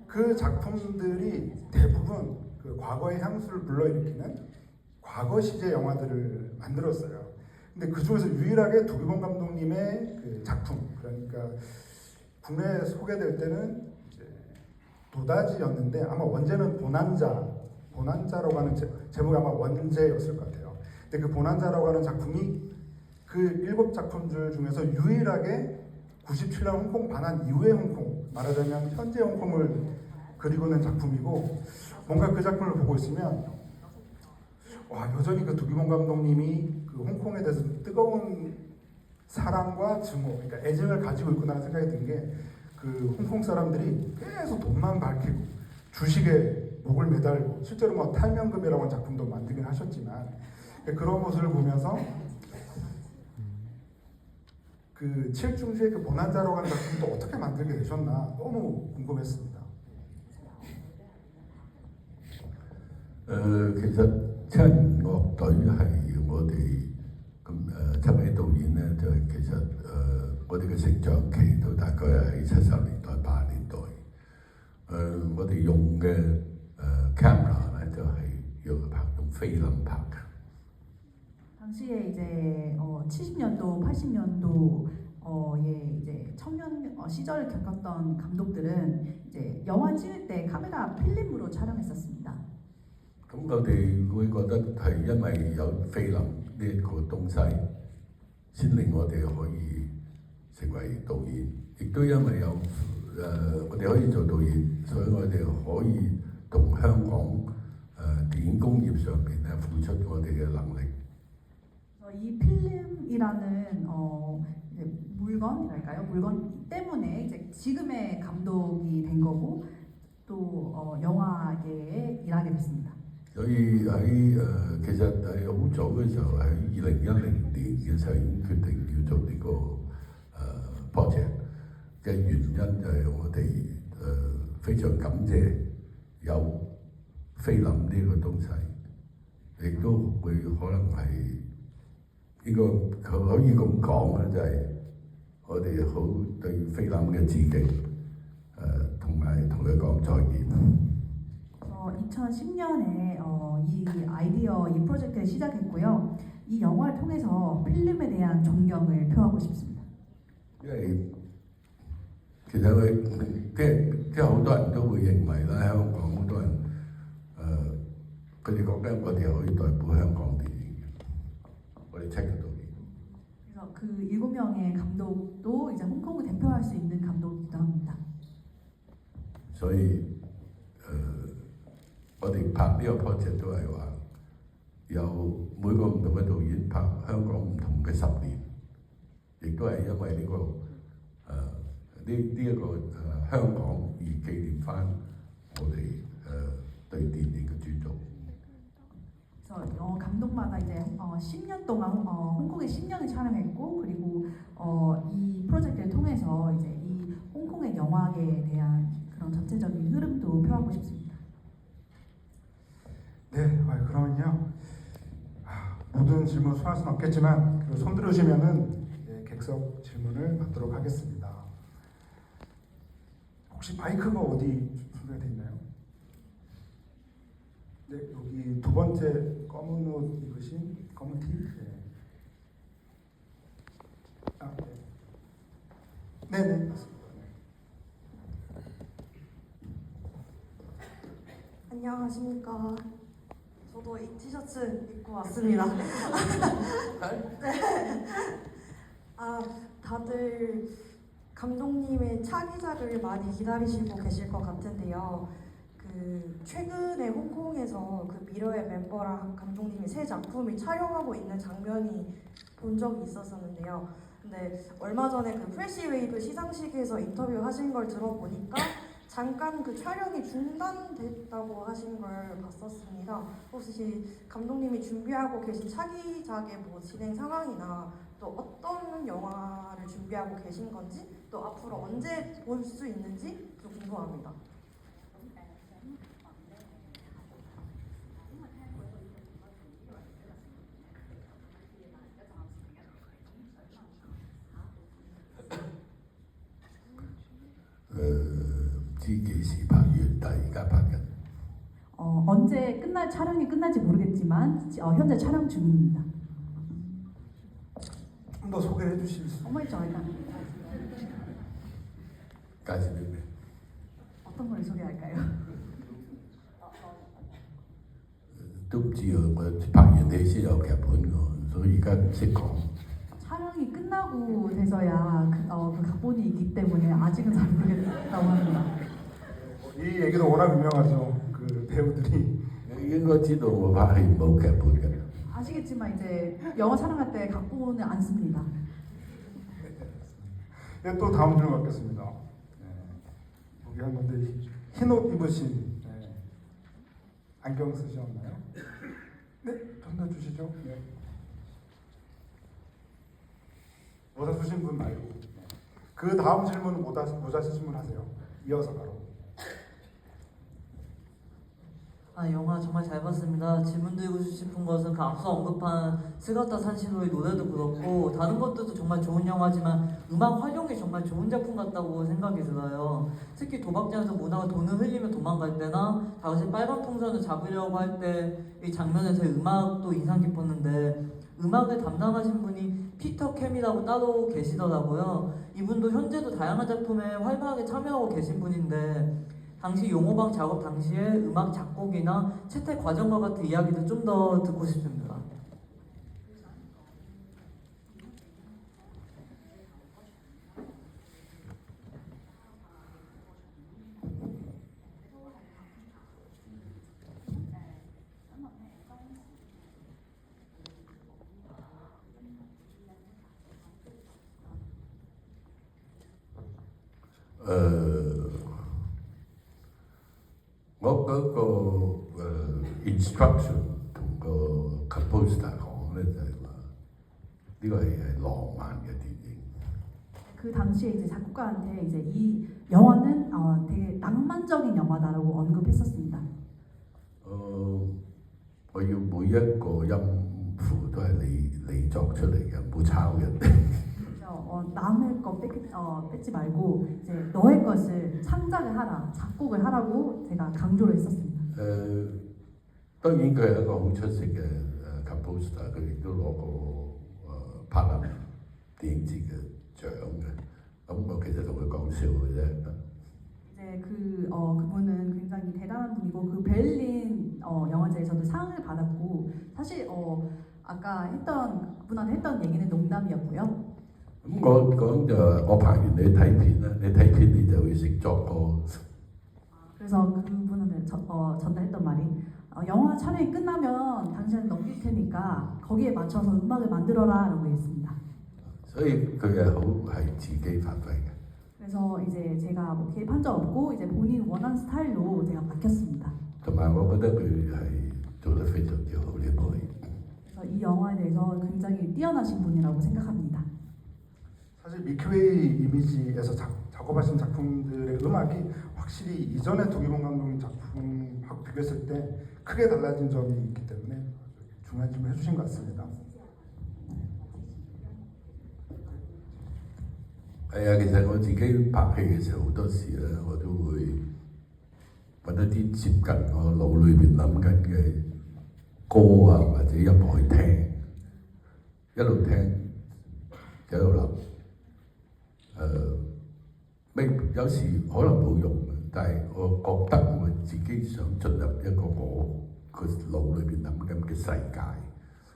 그 작품들이 대부분 그 과거의 향수를 불러일으키는 과거 시제 영화들을 만들었어요. 근데 그 중에서 유일하게 두기봉 감독님의 그 작품, 그러니까 국내에 소개될 때는 이제 도다지였는데 아마 원제는 보난자라고 하는 제목이 아마 원제였을 것 같아요. 근데 그 보난자라고 하는 작품이 그 7작품들 중에서 유일하게 97년 홍콩 반환 이후의 홍콩, 말하자면 현재 홍콩을 그리고 낸 작품이고, 뭔가 그 작품을 보고 있으면 와, 여전히 그 두기봉 감독님이 그 홍콩에 대해서 뜨거운 사랑과 증오, 그러니까 애정을 가지고 있구나라는 생각이 든 게, 그 홍콩 사람들이 계속 돈만 밝히고 주식에 목을 매달고, 실제로 뭐 탈명금이라고 하는 작품도 만들긴 하셨지만, 그런 모습을 보면서 그 칠중지의 그 보난자로 가는 작품도 어떻게 만들게 되셨나 너무 궁금했습니다.其實七樂隊係我哋七位導演咧，就係其實我哋嘅成長期都大概係70年代80年代。我哋用嘅camera 咧就係用菲林拍嘅。 당시에 이제 70년도, 80년도 예, 이제 청년 시절을 겪었던 감독들은 이제 영화 찍을 때 카메라 필름으로 촬영했었습니다. 咁我哋會覺得係因為有菲林呢一個東西，先令我哋可以成為導演，亦都因為有我哋可以做導演，所以我哋可以同香港電影工業上邊咧付出我哋嘅能力。 이 필름이라는 이제 물건이랄까요? 물건 때문에 이제 지금의 감독이 된 거고 또 영화계에 일하게 됐습니다. 所以其實喺好早嘅時候，喺2010年嘅時候已經決定要做呢個project 嘅原因就係我哋非常感謝有菲林呢個東西，亦都會可能係。 呢個佢可以咁講咧，就係我哋好對菲林嘅致敬，同埋同佢講再見。2010년에 이 아이디어, 이 프로젝트를 시작했고요. 이 영화를 통해서 필름에 대한 존경을 표하고 싶습니다. 因為其實佢即係好多人都會認為啦，香港好多人佢哋覺得我哋可以代表香港電影。 그래서 그 7명의 감독도 이제 홍콩을 대표할 수 있는 감독이기도 합니다. 所以我哋拍呢個 project 都係話有每個唔同嘅導演拍香港唔同嘅10年，亦都係因為呢個一個香港而紀念翻我哋對電影嘅尊重。 그래서 감독마다 이제 10년 동안 홍콩에 10년을 촬영했고 그리고 이 프로젝트를 통해서 이제 이 홍콩의 영화계에 대한 그런 전체적인 흐름도 표하고 싶습니다. 네, 그러면요. 모든 질문 수할 수는 없겠지만 손 들으시면은 객석 질문을 받도록 하겠습니다. 혹시 마이크가 어디 준비가 돼 있나요? 네, 여기 두 번째 검은 옷 입으신 검은 티. 네. 네. 네네, 맞습니다. 안녕하십니까. 저도 이 티셔츠 입고 왔습니다. 네. 다들 감독님의 차기작을 많이 기다리시고 계실 것 같은데요. 최근에 홍콩에서 그 미러의 멤버랑 감독님이 새 작품을 촬영하고 있는 장면이 본 적이 있었었는데요. 근데 얼마 전에 그 프레시 웨이브 시상식에서 인터뷰하신 걸 들어보니까 잠깐 그 촬영이 중단됐다고 하신 걸 봤었습니다. 혹시 감독님이 준비하고 계신 차기작의 뭐 진행 상황이나 또 어떤 영화를 준비하고 계신 건지 또 앞으로 언제 볼 수 있는지 좀 궁금합니다. 언제 촬영이 끝날지 모르겠지만 현재 촬영 중입니다. 좀 더 소개해 주실 수 있나요? 어머니 저희가 어떤 걸 소개할까요? 都唔知啊，我拍完戲先有劇本㗎，所以而家唔識講。 촬영이 끝나고 돼서야 그 각본이 있기 때문에 아직은 잘 모르겠다고 합니다. 이 얘기도 워낙 유명하죠. 그 배우들이 應該知道我拍戲冇劇本嘅。 아시겠지만 이제 영화 촬영할 때 각본을 안 씁니다. 네, 또 다음 질문 받겠습니다. 네, 여기 한 건데 흰 옷 입으신 네, 안경 쓰셨나요? 네, 전달 주시죠. 네. 모자 쓰신 분 말고 네. 그 다음 질문은 모자 쓰신 분 하세요. 이어서 바로. 영화 정말 잘 봤습니다. 질문 드리고 싶은 것은 그 앞서 언급한 스가타 산시로의 노래도 그렇고 다른 것들도 정말 좋은 영화지만 음악 활용이 정말 좋은 작품 같다고 생각이 들어요. 특히 도박장에서 문화가 돈을 흘리며 도망갈 때나 다시 빨간 풍선을 잡으려고 할 때 이 장면에서의 음악도 인상 깊었는데 음악을 담당하신 분이 피터 캠이라고 따로 계시더라고요. 이분도 현재도 다양한 작품에 활발하게 참여하고 계신 분인데 당시 용호방 작업 당시에 음악 작곡이나 채택 과정과 같은 이야기도 좀 더 듣고 싶습니다. Một cái instruction 同個 composer 講咧，就係話呢個係浪漫嘅電影。 그 당시에 이제 작곡가한테 이제 이 영화는 되게 낭만적인 영화다라고 언급했었습니다. 我要每一個音符都係你作出嚟嘅，唔好抄人哋。 남의 거 뺏지 말고 이제 너의 것을 창작을 하라, 작곡을 하라고 제가 강조를 했었습니다. 當然佢係一個好出色嘅composer，佢亦都攞過柏林電影節嘅獎嘅。咁我其實同佢講笑嘅啫。 이제 그분은 굉장히 대단한 분이고 그 베를린 영화제에서도 상을 받았고 사실 아까 그분한테 했던 얘기는 농담이었고요. 咁我講就我拍完你睇片啦，你睇片你就會識作歌。 그래서 그분한테 전달했던 말이 영화 촬영이 끝나면 당신한테 넘길 테니까 거기에 맞춰서 음악을 만들어라라고 했습니다. 所以佢係好係自己發揮嘅。 그래서 이제 제가 뭐 개입한 적 없고 이제 본인 원하는 스타일로 제가 맡겼습니다. 同埋我覺得佢係做得非常之好呢部戲。 그래서 이 영화에 대해서 굉장히 뛰어나신 분이라고 생각합니다. 사실 미크웨이 이미지에서 작업하신 작품들의 음악이 확실히 이전의 두기봉 감독님 작품하고 비교했을 때 크게 달라진 점이 있기 때문에 중요한 질문 해주신 것 같습니다. 係啊，其實我自己拍戲嘅時候好多時咧，我都會揾一啲接近我腦裏邊諗緊嘅歌啊或者音樂去聽，一路聽一路諗。有時可能冇用嘅，但係我覺得我自己想進入一個我個腦裏邊諗緊嘅世界，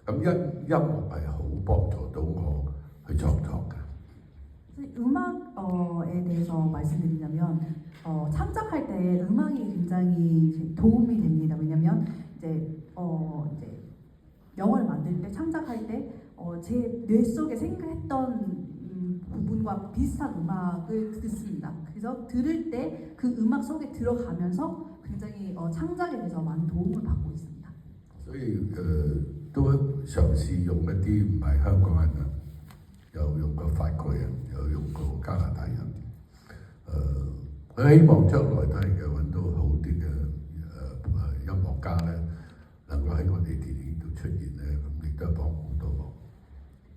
咁音樂係好幫助到我去創作嘅。 음악에 대해서 말씀드리자면 창작할 때 음악이 굉장히 도움이 됩니다. 왜냐면 이제 영화를 만들 때 창작할 때 제 뇌 속에 생각했던 부분과 비슷한 음악을 듣습니다. 그래서 들을 때 그 음악 속에 들어가면서 굉장히 창작에 대해서 많은 도움을 받고 있습니다. 所以都嘗試用一啲唔係香港人啊，有用過法國人，有用過加拿大人。我希望將來都係嘅揾到好啲嘅音樂家咧，能夠喺我哋電影度出現咧，咁亦都係幫好多忙。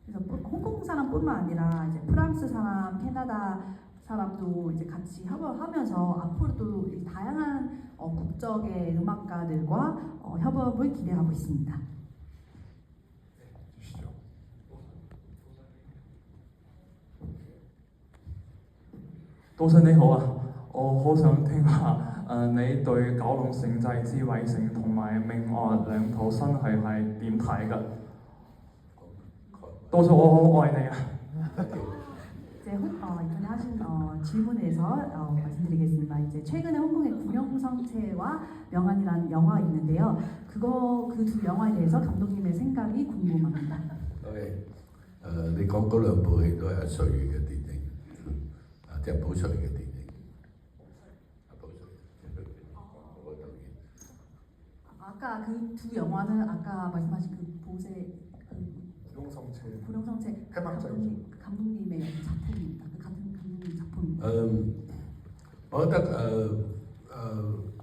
그래서 홍콩 사람뿐만 아니라 이제 프랑스 사람, 캐나다 사람도 이제 같이 협업하면서 앞으로도 다양한 국적의 음악가들과 협업을 기대하고 있습니다. 주시죠. 多生你好啊，我好想聽下你對九龍城寨智慧城同埋明愛兩套新戲係點睇㗎？多謝我好愛你啊！ 이제 이번에 하신 질문에 대해서 말씀드리겠습니다. 이제 최근에 홍콩의 구룡성체와 명안이라는 영화 있는데요. 그 두 영화에 대해서 감독님의 생각이 궁금합니다.你講嗰兩部戲都係阿瑞嘅電影，即係寶瑞嘅電影。寶瑞，我導演。 아까 그 두 영화는 아까 말씀하신 그 보세 구룡성체 구룡성체 해박자이죠. 감독님의 작품입니다. 그 같은 감독님 작품입니다. 我覺得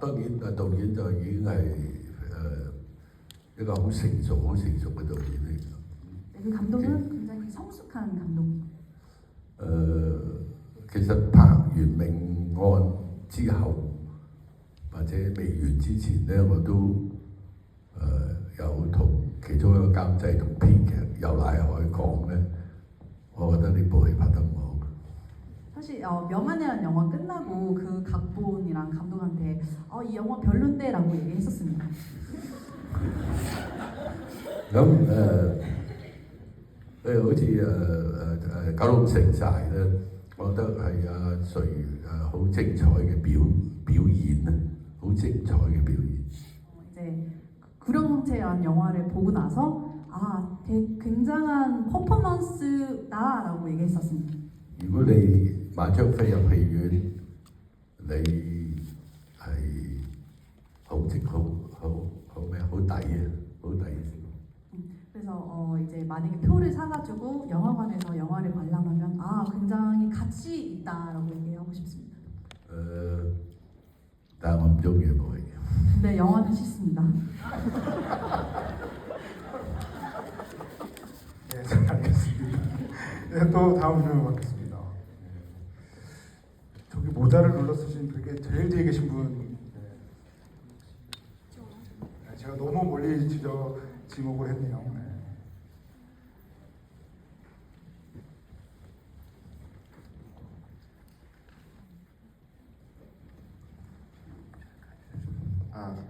當然導演就已經係一個好成熟嘅導演嚟。 그 감독은 굉장히 성숙한 감독입니다. 其實拍完命案之後，或者未完之前咧，我都有同其中一個監製同編劇有乃海講咧，我覺得呢部戲拍得唔好。 사실 명안이라는 영화 끝나고 그 각본이랑 감독한테 이 영화 별론데라고 얘기했었습니다. 咁好似九龍城寨咧，我覺得係阿瑞好精彩嘅表演啊，好精彩嘅表演。 이제 구룡성체라는 영화를 보고 나서 굉장한 퍼포먼스다라고 얘기했었습니다. 如果你買張飛入戲院，你係好抵嘅，好抵。 그래서 이제 만약에 표를 사가지고 영화관에서 영화를 관람하면 굉장히 가치 있다라고 얘기하고 싶습니다. 但係我唔中意部戲。 근데 영화는 싫습니다. 네, 잘 알겠습니다. 네, 또 다음 질문 받겠습니다. 네. 저기 모자를 눌러 쓰신 되게 제일 뒤에 계신 분. 네, 제가 너무 멀리 지목을 했네요. 네.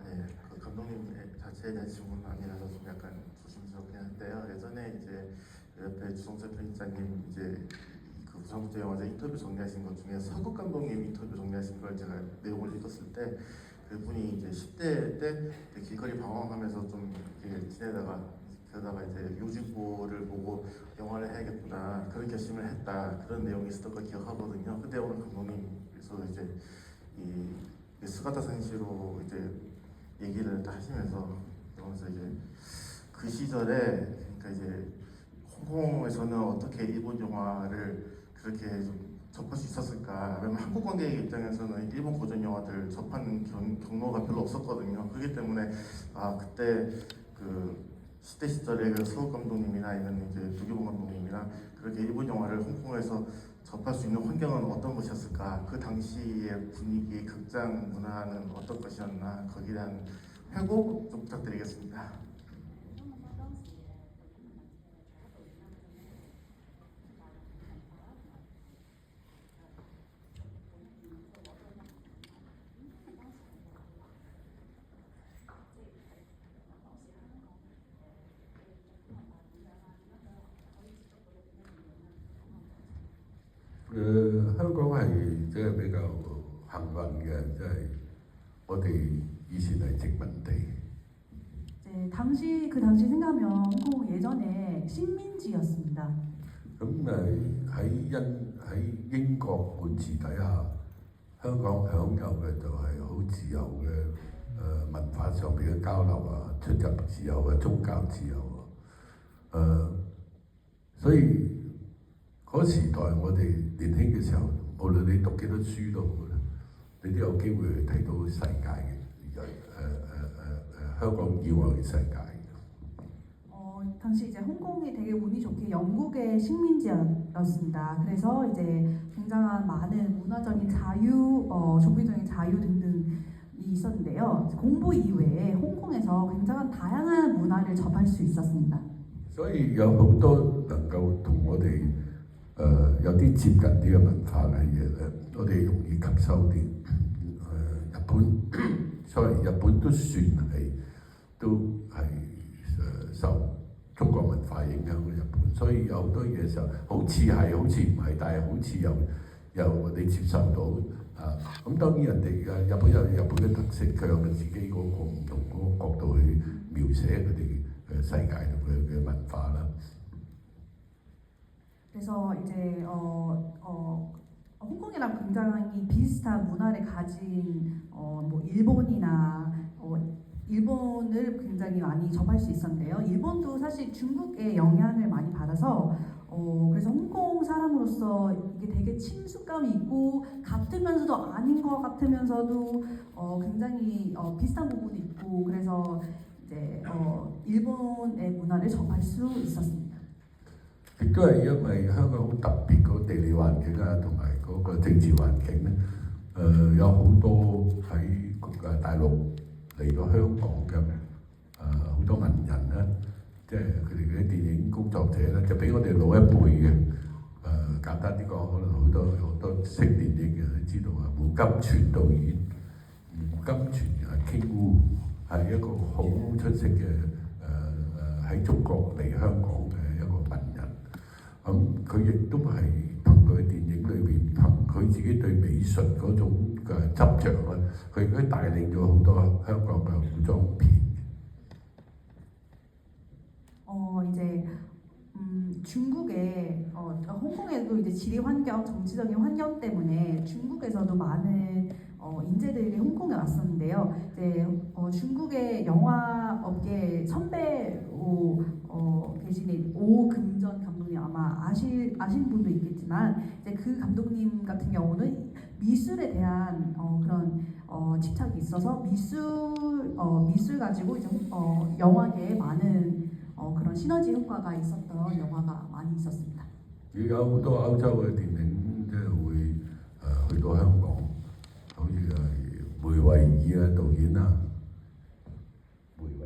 네. 그 감독님 자체에 대한 질문은 아니라서 좀 약간 조심스럽긴 한데요. 예전에 이제 그 옆에 주성철 편집장님 이제 그 우상국제 영화제 인터뷰 정리하신 것 중에 서국 감독님 인터뷰 정리하신 걸 제가 내용을 읽었을 때 그분이 이제 10대 때 길거리 방황하면서 좀 이렇게 지내다가 그러다가 이제 요직보를 보고 영화를 해야겠구나 그런 결심을 했다 그런 내용이 있었던 걸 기억하거든요. 근데 오늘 감독님께서 이제 이 스가타 산시로 이제 얘기를 다 하시면서 그러면서 이제 그 시절에 그러니까 이제 홍콩에서는 어떻게 일본 영화를 그렇게 좀 접할 수 있었을까? 왜냐면 한국 관객의 입장에서는 일본 고전 영화들 접하는 경로가 별로 없었거든요. 그렇기 때문에 그때 그 10대 시절에 그 서욱 감독님이나 아니면 이제 두교본 감독님이랑 그렇게 일본 영화를 홍콩에서 접할 수 있는 환경은 어떤 것이었을까? 그 당시의 분위기, 극장 문화는 어떤 것이었나? 거기에 대한 회고 좀 부탁드리겠습니다.香港係即係比較幸運嘅，即係我哋以前係殖民地。 네, 그 당시 생각하면 홍콩 예전에 식민지였습니다. 咁喺英國管治底下，香港享有嘅就係好自由嘅文化上邊嘅交流啊，出入自由啊，宗教自由啊，所以嗰時代我哋年輕嘅時候，無論你讀幾多書都好啦，你都有機會去睇到世界嘅香港以外嘅世界。 당시 이제 홍콩이 되게 운이 좋게 영국의 식민지였습니다. 그래서 이제 굉장한 많은 문화적인 자유, 종교적인 자유 등등이 있었는데요. 공부 이외에 홍콩에서 굉장한 다양한 문화를 접할 수 있었습니다. 所以有好多能夠同我哋有啲接近啲嘅文化嘅嘢咧，我哋容易吸收啲。入所以日本都算係受中國文化影響嘅日本，所以有好多嘢就好似係，好似唔係，但係好似又你接受到啊。咁當然人哋嘅日本有日本嘅特色，佢有佢自己嗰個唔同嗰個角度去描寫佢哋嘅世界同佢嘅文化啦。 그래서 이제 홍콩이랑 굉장히 비슷한 문화를 가진 뭐 일본이나 일본을 굉장히 많이 접할 수 있었는데요. 일본도 사실 중국의 영향을 많이 받아서 그래서 홍콩 사람으로서 이게 되게 친숙감이 있고 같으면서도 아닌 것 같으면서도 굉장히 비슷한 부분이 있고 그래서 이제 일본의 문화를 접할 수 있었습니다. 亦都係因為香港好特別個地理環境啊，同埋嗰個政治環境咧，有好多喺大陸嚟到香港嘅好多文人咧，即係佢哋嗰啲電影工作者咧，就比我哋老一輩嘅簡單啲講，可能好多識電影嘅都知道啊，胡金铨導演，胡金铨啊 King Wu 係一個好出色嘅喺中國嚟香港嘅一個文人。 咁佢亦都係憑佢電影裏邊，憑佢自己對美術嗰種嘅執着咧，佢都帶領咗好多香港嘅古裝片。 이제 중국의 홍콩에도 이제 지리 환경, 정치적인 환경 때문에 중국에서도 많은 인재들이 홍콩에 왔었는데요. 이제 중국의 영화 업계 선배로 계신 오금전 감독님 아마 아신 분도 있겠지만 이제 그 감독님 같은 경우는 미술에 대한 그런 집착이 있어서 미술 가지고 이제 영화계에 많은 그런 시너지 효과가 있었던 영화가 많이 있었습니다. 有好多歐洲嘅電影即係會去到香港，好似係梅維爾啊導演啊，梅維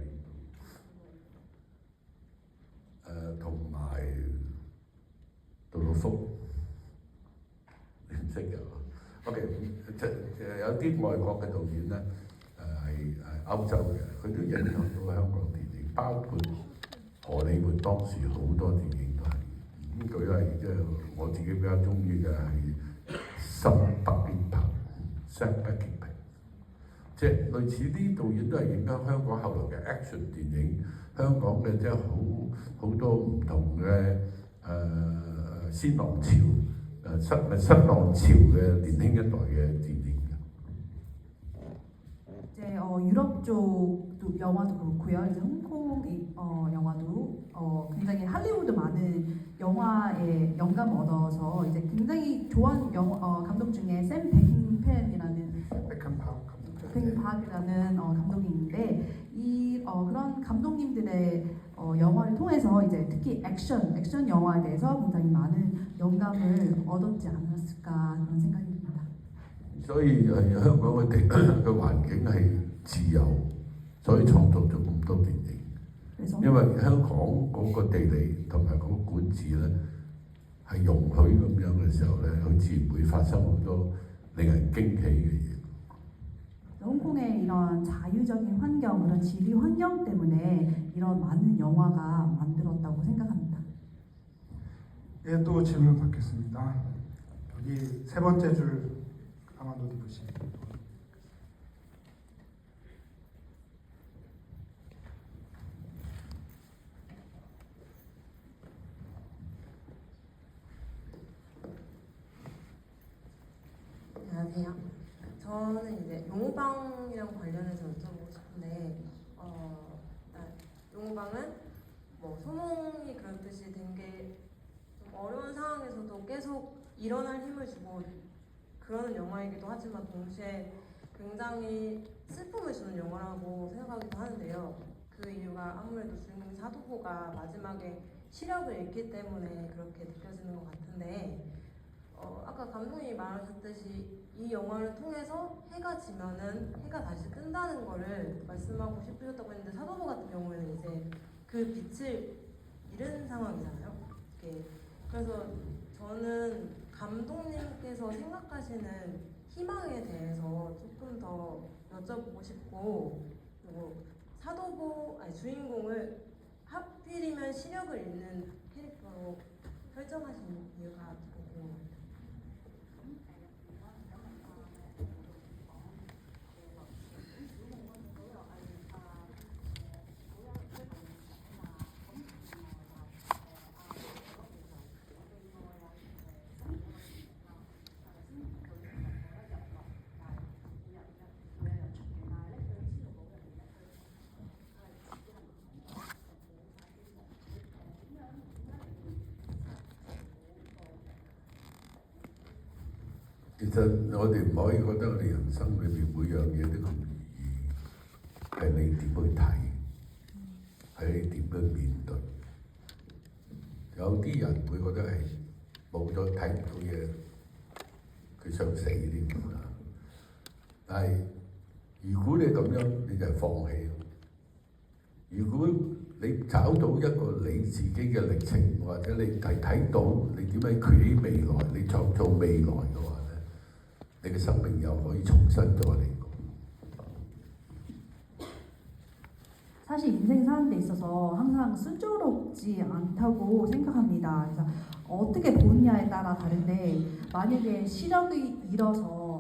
爾同埋杜魯福，你唔識嘅 ？OK， 有啲外國嘅導演咧係歐洲嘅，佢都影響到香港電影，包括荷里活當時好多電影都係。 咁舉例即係我自己比較中意嘅係新北京拍、西北京拍，即係類似啲導演都係影響香港後來嘅 action 電影，香港嘅即係好多唔同嘅先浪潮、新浪潮嘅年輕一代嘅電影。 이제 유럽 쪽 영화도 그렇고요. 이제 홍콩 영화도 굉장히 할리우드 많은 영화에 영감 얻어서 이제 굉장히 좋아하는 감독 중에 샘 베킹팬이라는 베킹박이라는 감독이 있는데 이 그런 감독님들의 영화를 통해서 이제 특히 액션 영화에 대해서 굉장히 많은 영감을 얻었지 않았을까 그런 생각이 듭니다. 所以香港嘅環境係自由，所以創作咗咁多電影。因為香港嗰個地理同埋嗰個管治咧係容許咁樣嘅時候咧，佢自然會發生好多令人驚喜嘅嘢。 홍콩의 이런 자유적인 환경, 그런 지리 환경 때문에 이런 많은 영화가 만들었다고 생각합니다. 예, 또 질문 받겠습니다. 여기 세 번째 줄 강원도 디부시. 안녕하세요. 저는 이제 용우방이랑 관련해서 여쭤보고 싶은데, 용우방은 뭐 소몽이 그렇듯이 된 게 좀 어려운 상황에서도 계속 일어날 힘을 주고 그러는 영화이기도 하지만 동시에 굉장히 슬픔을 주는 영화라고 생각하기도 하는데요. 그 이유가 아무래도 주인공 사도호가 마지막에 시력을 잃기 때문에 그렇게 느껴지는 것 같은데, 아까 감독님이 말하셨듯이 이 영화를 통해서 해가 지면은 해가 다시 뜬다는 거를 말씀하고 싶으셨다고 했는데 사도부 같은 경우에는 이제 그 빛을 잃은 상황이잖아요. 그래서 저는 감독님께서 생각하시는 희망에 대해서 조금 더 여쭤보고 싶고, 그리고 주인공을 하필이면 시력을 잃는 캐릭터로 설정하신 이유가 궁금합니다.其實我哋唔可以覺得我哋人生裏面每樣嘢都咁如意，係你點去睇，係你點去面對。有啲人會覺得係冇咗睇唔到嘢，佢想死添啦。但係如果你咁樣，你就係放棄。如果你找到一個你自己嘅歷程，或者你睇到你點樣 create 未來，你創造未來嘅話咧，你嘅生命又可以重新再嚟過。 사실 인생 사는 데 있어서 항상 순조롭지 않다고 생각합니다. 그래서 어떻게 보느냐에 따라 다른데 만약에 시력이 잃어서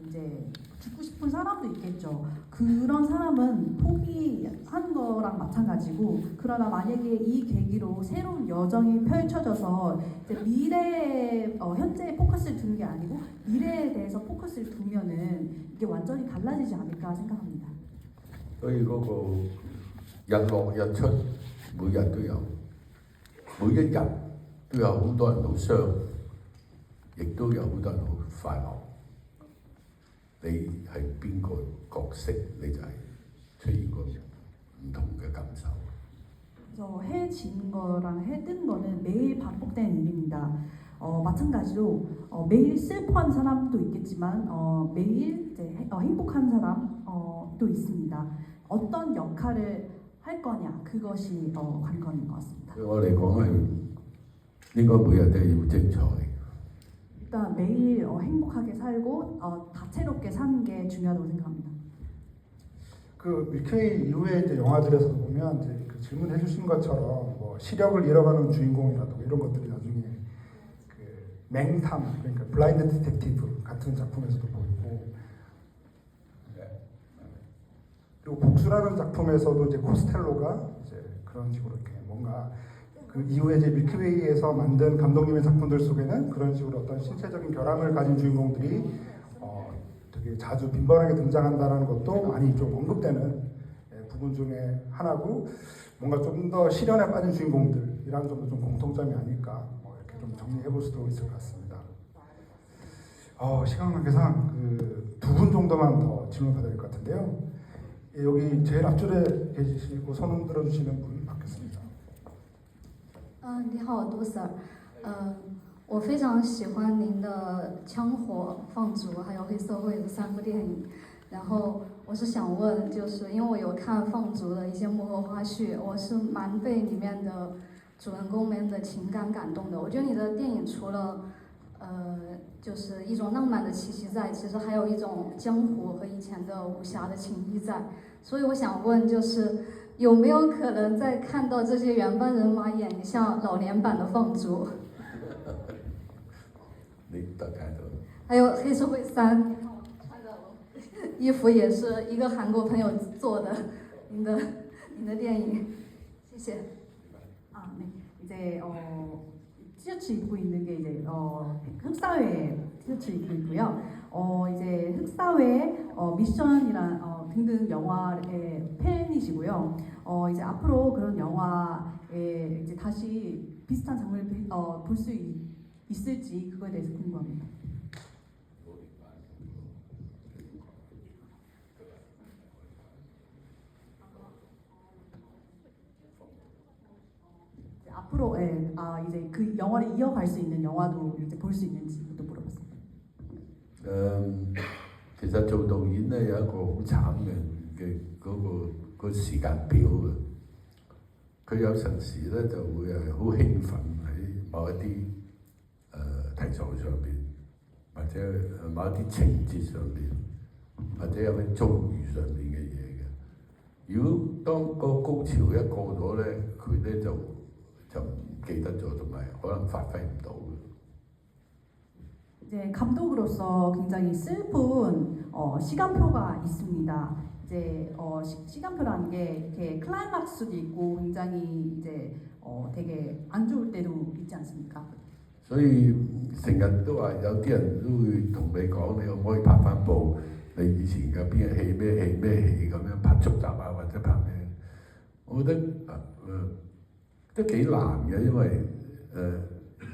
이제 죽고 싶은 사람도 있겠죠. 그런 사람은 포기한 거랑 마찬가지고, 그러나 만약에 이 계기로 새로운 여정이 펼쳐져서 이제 미래 현재에 포커스를 두는 게 아니고 미래에 대해서 포커스를 두면은 이게 완전히 달라지지 않을까 생각합니다. 所以嗰個日落日出，每日都有，每一日都有好多人好傷，亦都有好多人好快樂。你係邊個角色，你就係出現個唔同嘅感受。 그래서 해 지는 거랑 해 뜬 거는 매일 반복되는 일입니다. 마찬가지로 매일 슬퍼한 사람도 있겠지만 매일 이제 행복한 사람도 있습니다. 어떤 역할을 할 거냐, 그것이 관건인 것 같습니다. 對我嚟講係應該每日都要精彩。 일단 매일 행복하게 살고 다채롭게 사는 게 중요하다고 생각합니다. 그 밀크웨이 이후에 이제 영화들에서 보면 이제 그 질문해 주신 것처럼 뭐 시력을 잃어가는 주인공이라든가 이런 것들이 나중에 그 맹탐, 그러니까 블라인드 디텍티브 같은 작품에서도 보이고, 그리고 복수라는 작품에서도 이제 코스텔로가 이제 그런 식으로 이렇게 뭔가 그 이후에 이제 밀크웨이에서 만든 감독님의 작품들 속에는 그런 식으로 어떤 신체적인 결함을 가진 주인공들이 되게 자주 빈번하게 등장한다는 것도 많이 좀 언급되는 부분 중에 하나고, 뭔가 좀 더 시련에 빠진 주인공들이라는 점도 좀 공통점이 아닐까 이렇게 좀 정리해 볼 수도 있을 것 같습니다. 시간 관계상 그 두 분 정도만 더 질문 받아야 될 것 같은데요. 여기 제일 앞줄에 계시고 손 들어주시는 분 받겠습니다. 你好，杜 Sir， 我非常喜欢您的《枪火放逐》还有《黑社会》这3部电影。然后我是想问，就是因为我有看《放逐》的一些幕后花絮，我是蛮被里面的主人公们的情感感动的。我觉得你的电影除了就是一种浪漫的气息在，其实还有一种江湖和以前的武侠的情谊在。所以我想问，就是有没有可能在看到这些原班人马演一下老年版的《放逐》？你大概都还有《黑社会3》，你看我穿的衣服也是一个韩国朋友做的，您的电影，谢谢。 네. 이제 티셔츠 입고 있는 게 이제 흑사회 티셔츠 입고 있고요. 이제 흑사회 미션이란 등등 영화의 팬이시고요. 이제 앞으로 그런 영화에 이제 다시 비슷한 장르를 볼 수 있을지 그거에 대해서 궁금합니다. 앞으로 이제 그 영화를 이어갈 수 있는 영화도 이제 볼 수 있는지 또 물어봤습니다. 其實做導演咧有一個好慘嘅個時間表嘅，佢有陣時咧就會係好興奮喺某一啲題材上邊，或者某啲情節上面，或者有啲遭遇上面嘅嘢嘅。如果當個高潮一過咗咧，佢咧就唔記得咗，同埋可能發揮唔到嘅。 이제 감독으로서 굉장히 슬픈 시간표가 있습니다. 이제 시간표라는 게 이렇게 클라이막스도 있고 굉장히 이제 되게 안 좋을 때도 있지 않습니까? 所以成日都話有啲人都會同你講，你可唔可以拍翻部你以前嘅邊嘅戲咩戲咁樣拍續集啊，或者拍咩？我覺得都幾難嘅，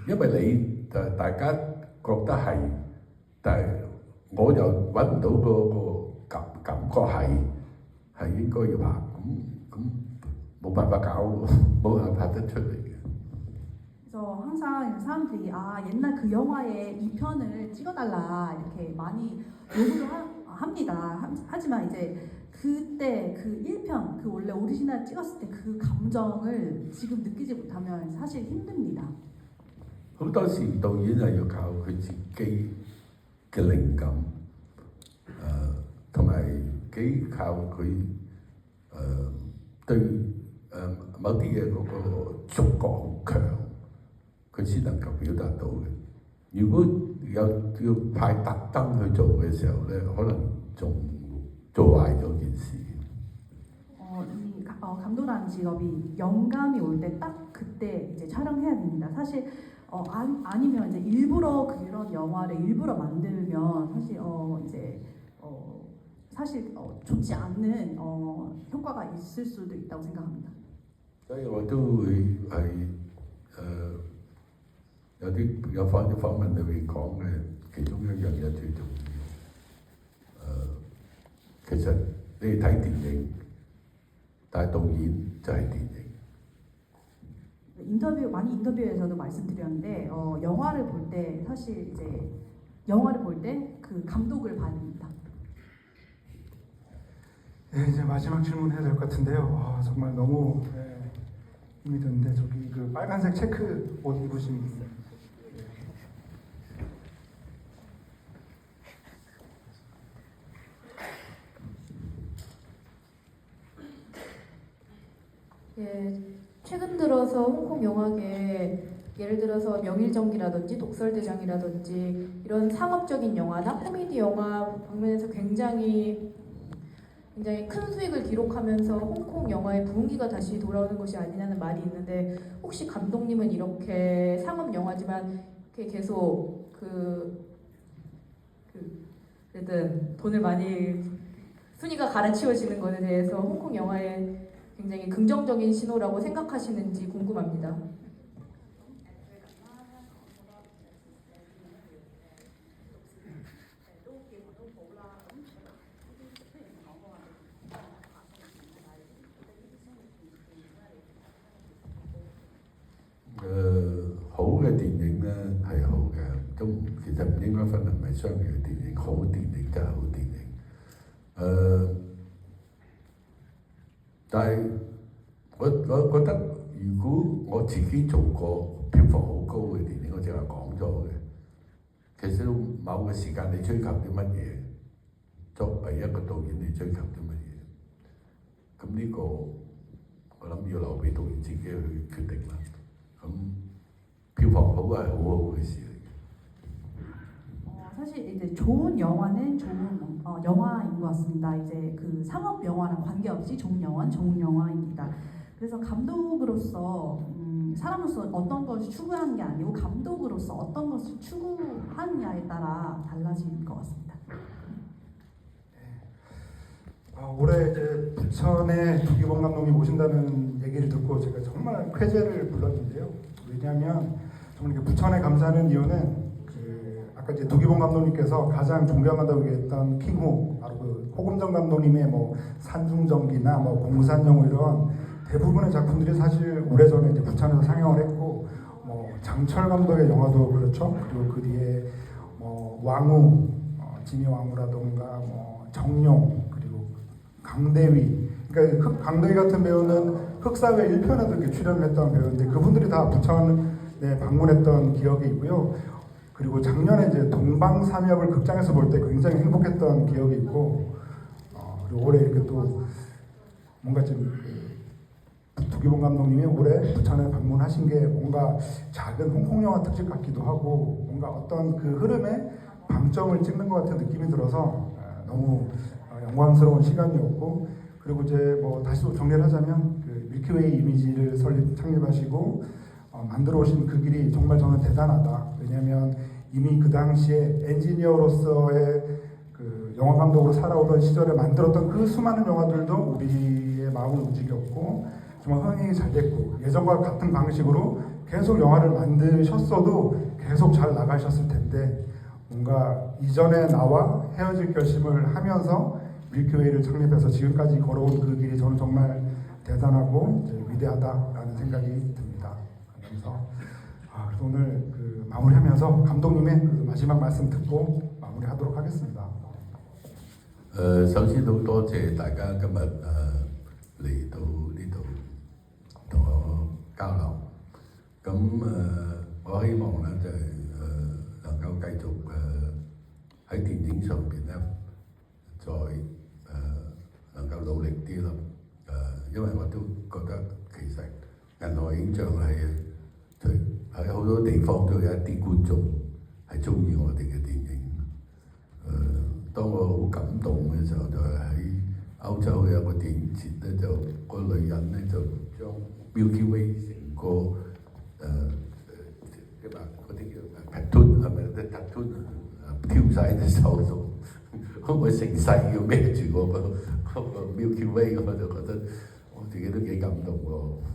因為你大家覺得係，但係我又揾唔到個感覺係應該要拍，咁冇辦法搞，冇辦法拍得出嚟嘅。 그래서 항상 사람들이 옛날 그 영화의 2편을 찍어달라 이렇게 많이 요구를 합니다. 하지만 이제 그때 그 1편 그 원래 오리지널 찍었을 때 그 감정을 지금 느끼지 못하면 사실 힘듭니다. 好多時導演係要靠佢自己嘅靈感，同埋幾靠佢對某啲嘢嗰個觸覺好強，佢先能夠表達到嘅。如果要派特登去做嘅時候咧，可能仲做壞咗件事。 감독이라는 직업이 영감이 올 때 딱 그때 이제 촬영해야 됩니다. 사실 아니면 이제 일부러 그런 영화를 일부러 만들면 사실 사실 좋지 않는 효과가 있을 수도 있다고 생각합니다. 所以我都會係有訪問裏邊講嘅其中一樣嘢最重要。其實你睇電影，但係導演就係電影。 많이 인터뷰에서도 말씀드렸는데 영화를 볼 때 사실 이제 영화를 볼 때 그 감독을 봐야 됩니다. 네, 이제 마지막 질문해야 될 것 같은데요. 정말 너무 힘이 드는데 저기 그 빨간색 체크 옷 입으신 분. 예, 최근 들어서 홍콩 영화계에 예를 들어서 명일정기라든지 독설대장이라든지 이런 상업적인 영화나 코미디 영화 방면에서 굉장히 큰 수익을 기록하면서 홍콩 영화의 부흥기가 다시 돌아오는 것이 아니냐는 말이 있는데 혹시 감독님은 이렇게 상업 영화지만 이렇게 계속 어쨌든 돈을 많이 순위가 갈아치워지는 것에 대해서 홍콩 영화에 굉장히 긍정적인 신호라고 생각하시는지 궁금합니다.其實唔應該分係咪商業電影，好電影真係好電影。但係我覺得，如果我自己做過票房好高嘅電影，我淨係講咗嘅。其實某個時間你追求啲乜嘢，作為一個導演你追求啲乜嘢，咁呢個我諗要留俾導演自己去決定啦。咁票房好係好好嘅事。 사실 이제 좋은 영화는 좋은 영화인 것 같습니다. 이제 그 상업 영화랑 관계없이 좋은 영화는 좋은 영화입니다. 그래서 감독으로서 사람으로서 어떤 것을 추구하는 게 아니고 감독으로서 어떤 것을 추구하느냐에 따라 달라질 것 같습니다. 올해 이제 부천에 두기봉 감독님 오신다는 얘기를 듣고 제가 정말 쾌재를 불렀는데요. 왜냐하면 정말 부천에 감사하는 이유는 아까 이제 두기봉 감독님께서 가장 존경한다고 얘기했던 킹후, 바로 그 호금정 감독님의 뭐 산중전기나 뭐 공산영웅 이런 대부분의 작품들이 사실 오래전에 이제 부천에서 상영을 했고, 뭐 장철 감독의 영화도 그렇죠. 그리고 그 뒤에 뭐 왕우, 진이 왕우라던가 뭐 정용, 그리고 강대위. 그러니까 강대위 같은 배우는 흑사회 1편에도 이렇게 출연을 했던 배우인데 그분들이 다 부천에 방문했던 기억이 있고요. 그리고 작년에 이제 동방삼협을 극장에서 볼 때 굉장히 행복했던 기억이 있고, 그리고 올해 이렇게 또 뭔가 좀 두기봉 감독님이 올해 부천에 방문하신 게 뭔가 작은 홍콩 영화 특집 같기도 하고 뭔가 어떤 그 흐름에 방점을 찍는 것 같은 느낌이 들어서 너무 영광스러운 시간이었고, 그리고 이제 뭐 다시 또 정리를 하자면 그 밀키웨이 이미지를 창립하시고 만들어 오신 그 길이 정말 저는 대단하다. 왜냐하면 이미 그 당시에 엔지니어로서의 그 영화 감독으로 살아오던 시절에 만들었던 그 수많은 영화들도 우리의 마음을 움직였고 정말 흥행이 잘 됐고, 예전과 같은 방식으로 계속 영화를 만드셨어도 계속 잘 나가셨을 텐데 뭔가 이전에 나와 헤어질 결심을 하면서 밀키웨이를 창립해서 지금까지 걸어온 그 길이 저는 정말 대단하고 위대하다라는 생각이 듭니다. 그래서 그래서 오늘 그 마무리하면서 감독님의 그 마지막 말씀 듣고 마무리하도록 하겠습니다. 首先好多謝大家今日嚟到呢度同我交流。咁我希望咧就係能夠繼續喺電影上邊咧再能夠努力啲咯。因為我都覺得其實銀河影像喺好多地方都有一啲觀眾係中意我哋嘅電影。當我好感動嘅時候，就係喺歐洲有個電影節咧，就個女人咧就將 Milky Way 成個嗰啲叫 tattoo 係咪啲 tattoo 挑晒喺隻手度，我成世要孭住嗰個 Milky Way， 我就覺得我自己都幾感動喎。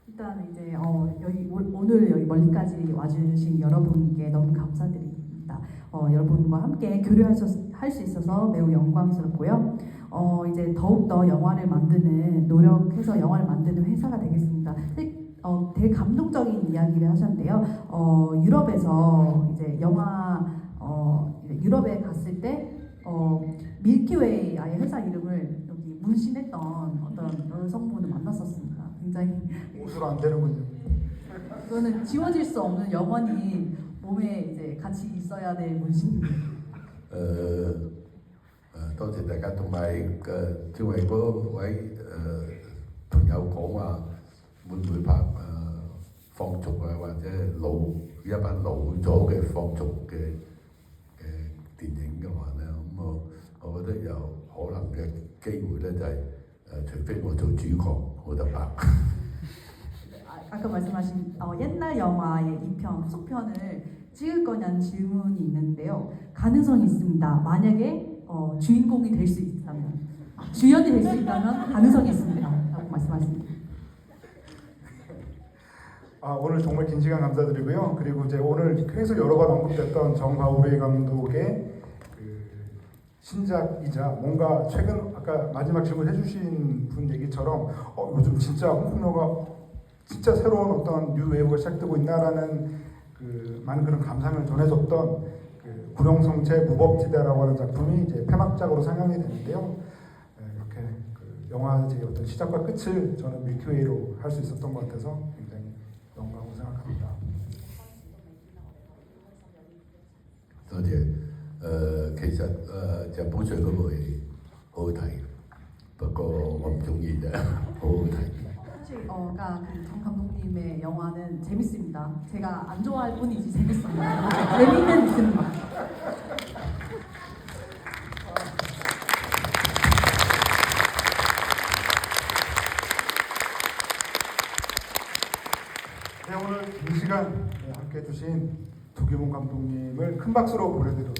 일단 이제 오늘 여기 멀리까지 와주신 여러분께 너무 감사드립니다. 여러분과 함께 교류할 수 있어서 매우 영광스럽고요. 이제 더욱더 영화를 만드는 노력해서 영화를 만드는 회사가 되겠습니다. 되게 감동적인 이야기를 하셨는데요. 유럽에서 이제 유럽에 갔을 때 밀키웨이 아예 회사 이름을 여기 문신했던 어떤 여성분을 만났었습니다. 굉장히 옷으로 안 되는군요. 그거는 지워질 수 없는 영원히 몸에 이제 같이 있어야 될 문신입니다. 多謝大家，同埋正為嗰位朋友講話，會唔會拍放逐啊，或者一班老咗嘅放逐嘅電影嘅話咧，咁我覺得有可能嘅機會咧就係除非我做主角，冇得拍。 아까 말씀하신 옛날 영화의 2편, 후속편을 찍을 거냐는 질문이 있는데요. 가능성이 있습니다. 만약에 주인공이 될 수 있다면, 주연이 될 수 있다면 가능성이 있습니다. 라고 말씀하십니다. 오늘 정말 긴 시간 감사드리고요. 그리고 이제 오늘 계속 여러 번 언급됐던 정하우레 감독의 그 신작이자 뭔가 최근 아까 마지막 질문 해주신 분 얘기처럼 요즘 진짜 홍콩 영화 진짜 새로운 어떤 뉴 웨이브가 시작되고 있나라는 그 많은 그런 감상을 전해줬던 그 구룡성체 무법지대라고 하는 작품이 이제 폐막작으로 상영이 되는데요. 이렇게 그 영화의 어떤 시작과 끝을 저는 밀키웨이로 할 수 있었던 것 같아서 굉장히 영광으로 생각합니다. 多謝。其實就補償嗰部戲好好睇，不過我唔中意啫，好好睇。 사실 그러니까 정 감독님의 영화는 재밌습니다. 제가 안 좋아할 뿐이지 재밌습니다. 재미는 있습니다. 네, 오늘 긴 시간 함께 해주신 두기봉 감독님을 큰 박수로 보내드리도록